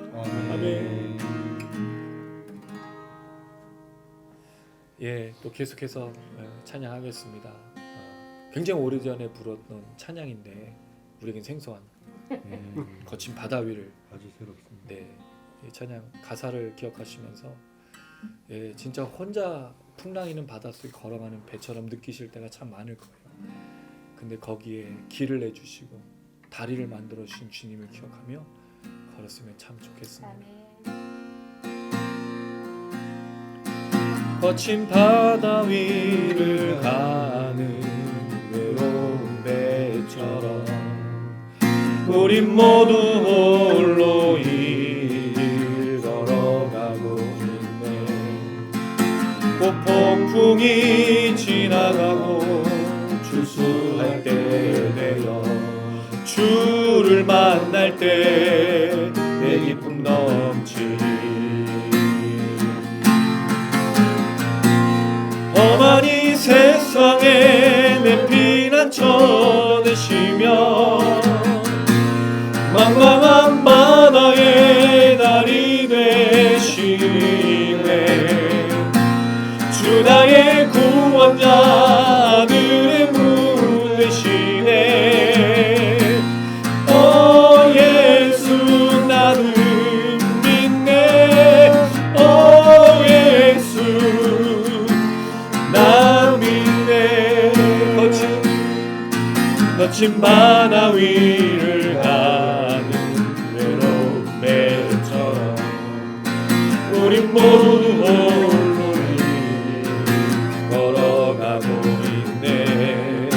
아멘. 예, 또 계속해서 찬양하겠습니다. 굉장히 오래전에 불었던 찬양인데 우리에겐 생소한 거친 바다 위를 아주 새롭습니다. 네, 이 찬양 가사를 기억하시면서 예, 진짜 혼자 풍랑이는 바닷속에 걸어가는 배처럼 느끼실 때가 참 많을 거예요. 근데 거기에 길을 내주시고 다리를 만들어 주신 주님을 기억하며 걸었으면 참 좋겠습니다. 아멘. 거친 바다 위를 가는 외로운 배처럼 우린 모두 홀로 이 길 걸어가고 있네. 곧 폭풍이 지나가고 주수할 때 되어 주를 만날 때 내 기쁨 넘치리. 험한 이 세상에 내 피난처 되시며 망망한 바다에 달이 되시네. 주 나의 구원자 하늘의 문 되시네. 오 예수 나는 믿네. 오 예수 나 믿네. 거친 바다 위를 가는 외로운 배처럼 우린 모두 홀로 걸어가고 있네.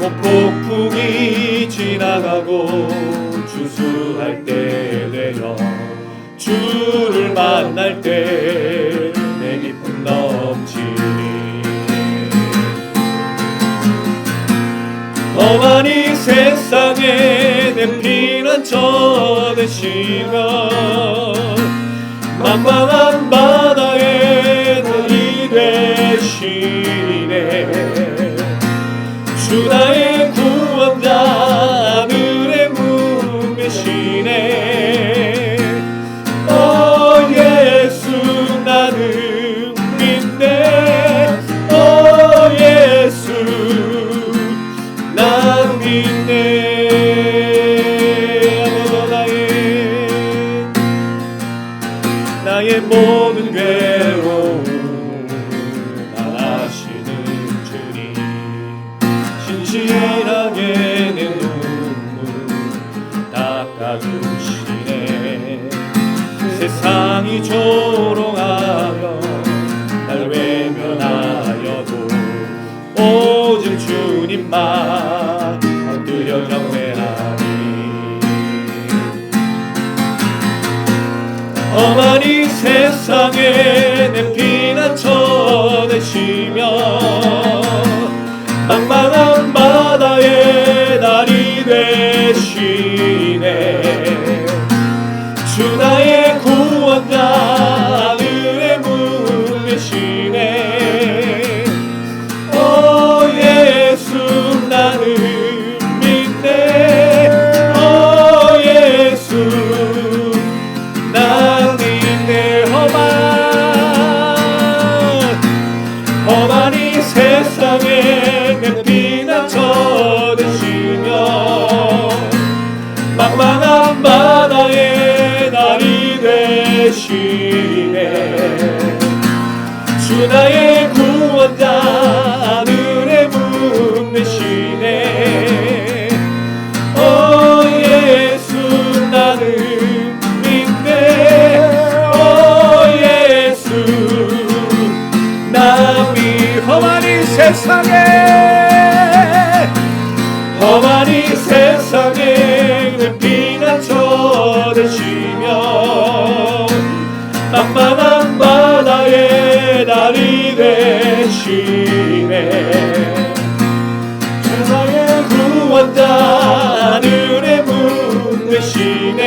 곧 폭풍이 지나가고 주수할 때 되어 주를 만날 때 내 기쁨 넘치리. 험한 이 세상에 내 피난처 되시며 만만한 바다에 달이 되시네. 주 나의 구원자 하늘의 문 되시네. 오 예수 나의 모든 괴로움 아시는 주님 신실하게 내 눈물 닦아주시네. 세상이 조롱하며 날 외면하여도 오직 주님만 엎드려 경배하니 험하니 세상에 내 피난처 되시며 망망한 바다에 날이 되시네. 주 나의 구원자 하늘의 문 되시네. 오 예수 나를 믿네. 오 예수 나 믿네. 험하니 세상에 내 피난처 되시며 망망한 바다에 날이 되시네. 주 나의 구원자 하늘의 문 되시네. 오 예수 나를 믿네. 오 예수 나 험하니 세상에 내 피난처 되시며 망망한 바다에 날이 되시네. 주 나의 구원자 하늘의 문 되시네.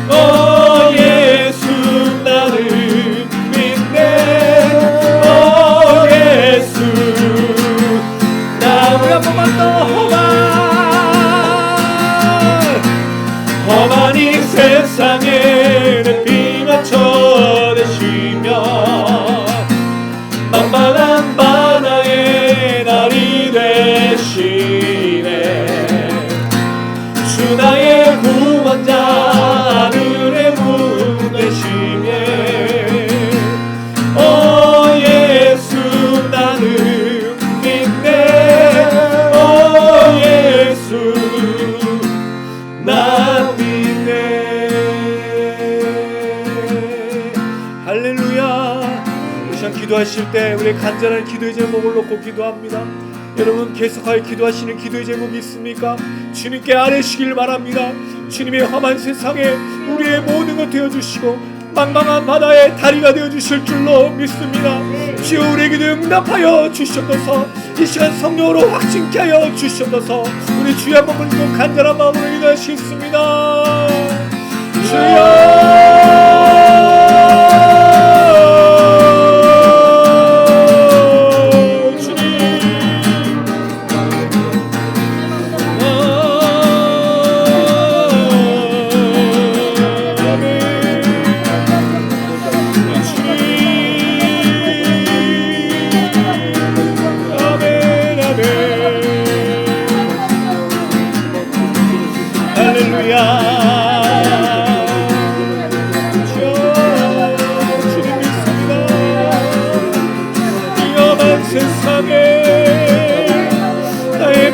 오 예수 나를 믿네. 오 예수 나 우리 한 번만 더 험하니 세상에 내 피난처 되시며 망망한 바다에 날이 되시네. 주 나의 구원자 하늘의 문 되시네. 오 예수 나를 믿네. 오 예수 나 믿네. 할렐루야. 우리 시간 기도하실 때 우리 간절한 기도의 제목을 놓고 기도합니다. 여러분 계속하여 기도하시는 기도의 제목이 있습니까? 주님께 아뢰시길 바랍니다. 주님의 험한 세상에 우리의 모든 것 되어주시고 망망한 바다에 다리가 되어주실 줄로 믿습니다. 주여 우리에게도 응답하여 주시옵소서. 이 시간 성령으로 확증케 하여 주시옵소서. 우리 주여 한 번만 더 간절한 마음으로 기도하시겠습니다.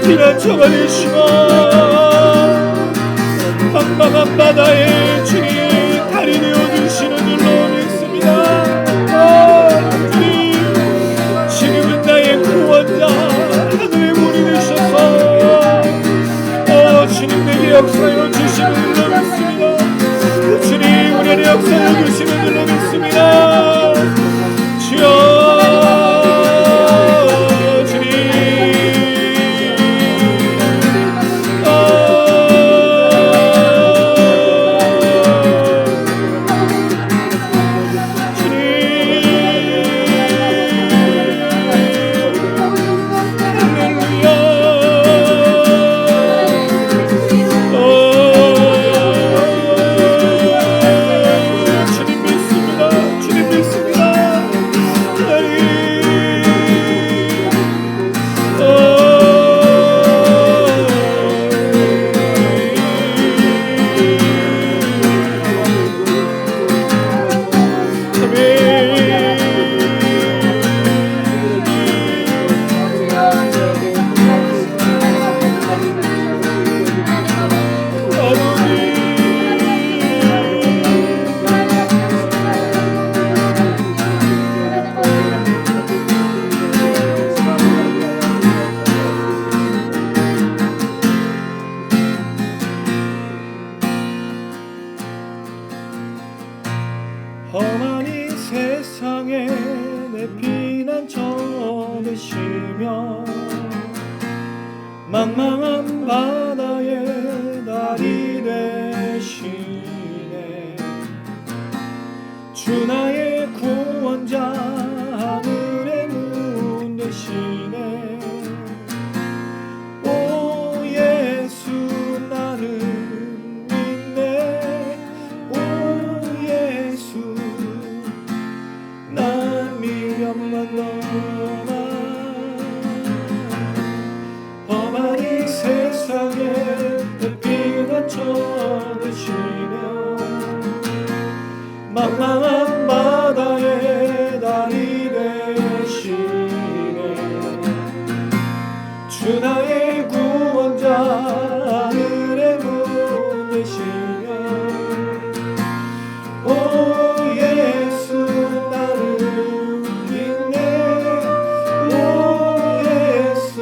피난처가 되시고 망망한 바다에 주님 다리 되어주시는 줄로 믿습니다. 주님 지금은 나의 구원자 하늘의 문이 되셔서 주님 내게 역사여 주시는 줄로 믿습니다. 주님 우리 안에 역사여 주시는 줄로 믿습니다. 주여 주님 망망한 바다에 날이 되시네. 주 나의 구원자 하늘의 문 되시네. 오 예수 나는 믿네. 오 예수 난 미련만 넘어 험한 이 세상에 피가 쳐드시며 망망한 바다에 날이 되시네. 주 나의 구원자 하늘의 문 되시며 오 예수 나를 믿네. 오 예수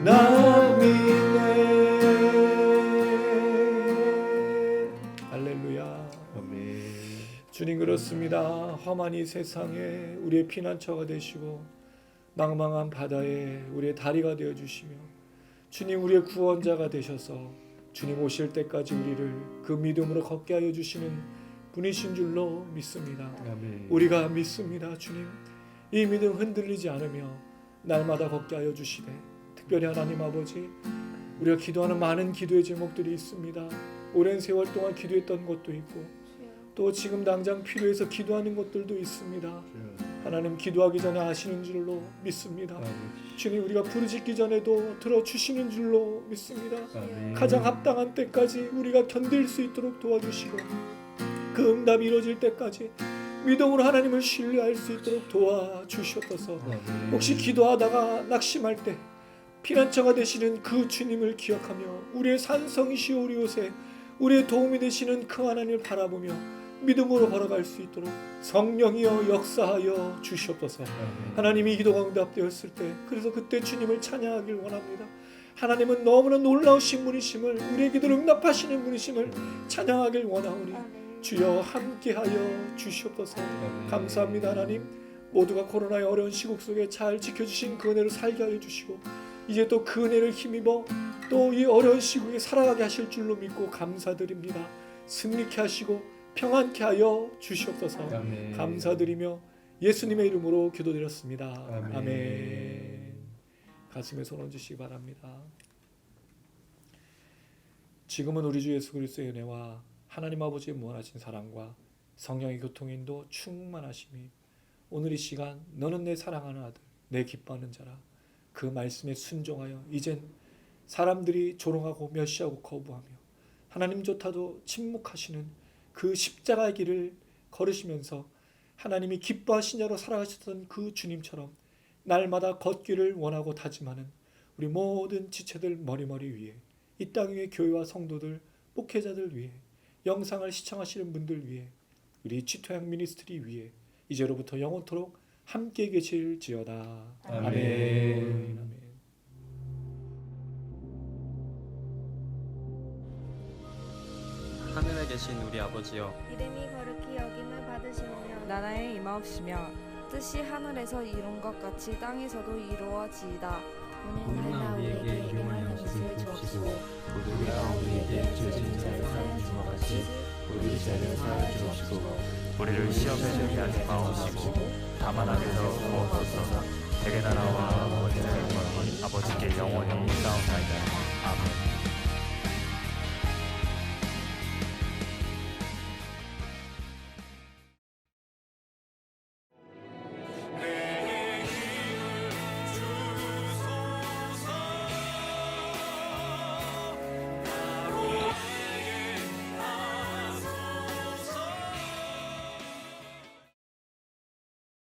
나 믿네. 할렐루야. 주님 그렇습니다. 험한 이 세상에 우리의 피난처가 되시고 망망한 바다에 우리의 다리가 되어 주시며 주님 우리의 구원자가 되셔서 주님 오실 때까지 우리를 그 믿음으로 걷게 하여 주시는 분이신 줄로 믿습니다. 우리가 믿습니다. 주님 이 믿음 흔들리지 않으며 날마다 걷게 하여 주시되 특별히 하나님 아버지 우리가 기도하는 많은 기도의 제목들이 있습니다. 오랜 세월 동안 기도했던 것도 있고 또 지금 당장 필요해서 기도하는 것들도 있습니다. 하나님 기도하기 전에 아시는 줄로 믿습니다. 주님 우리가 부르짖기 전에도 들어주시는 줄로 믿습니다. 가장 합당한 때까지 우리가 견딜 수 있도록 도와주시고 그 응답이 이루어질 때까지 믿음으로 하나님을 신뢰할 수 있도록 도와주시옵소서. 혹시 기도하다가 낙심할 때 피난처가 되시는 그 주님을 기억하며 우리의 산성이시오 우리 요새 우리의 도움이 되시는 그 하나님을 바라보며 믿음으로 걸어갈 수 있도록 성령이여 역사하여 주시옵소서. 하나님이 기도가 응답되었을 때 그래서 그때 주님을 찬양하길 원합니다. 하나님은 너무나 놀라우신 분이심을 우리의 기도를 응답하시는 분이심을 찬양하길 원하오니 주여 함께하여 주시옵소서. 감사합니다. 하나님 모두가 코로나의 어려운 시국 속에 잘 지켜주신 그 은혜를 살게 하여 주시고 이제 또 그 은혜를 힘입어 또 이 어려운 시국에 살아가게 하실 줄로 믿고 감사드립니다. 승리케 하시고 평안케 하여 주시옵소서. 감사드리며 예수님의 이름으로 기도드렸습니다. 아멘. 가슴에 손 얹으시기 바랍니다. 지금은 우리 주 예수 그리스도의 은혜와 하나님 아버지의 무한하신 사랑과 성령의 교통인도 충만하심이 오늘 이 시간 너는 내 사랑하는 아들 내 기뻐하는 자라 그 말씀에 순종하여 이젠 사람들이 조롱하고 멸시하고 거부하며 하나님조차도 침묵하시는 그 십자가의 길을 걸으시면서 하나님이 기뻐하신 자로 살아가셨던 그 주님처럼 날마다 걷기를 원하고 다짐하는 우리 모든 지체들 머리머리 위에 이 땅 위의 교회와 성도들 목회자들 위해 영상을 시청하시는 분들 위해 우리 지토양 미니스트리 위해 이제로부터 영원토록 함께 계실지어다. 아멘. 아멘. 하늘에 계신 우리 아버지여 이름이 거룩히 여김을 받으시오며 나라의 임하옵시며 뜻이 하늘에서 이룬 것 같이 땅에서도 이루어지이다. 오늘 날 우리에게 일용할 것을 주옵시고 우리가 우리에게 죄진 자를 사하여 준 것 같이 우리 죄를 사하여 주옵시고 우리를 시험에 들게 하지 마옵시고 다만 악에서 구하옵소서. 대개 나라와 원죄와 영광이 아버지께 영원히 있사옵나이다.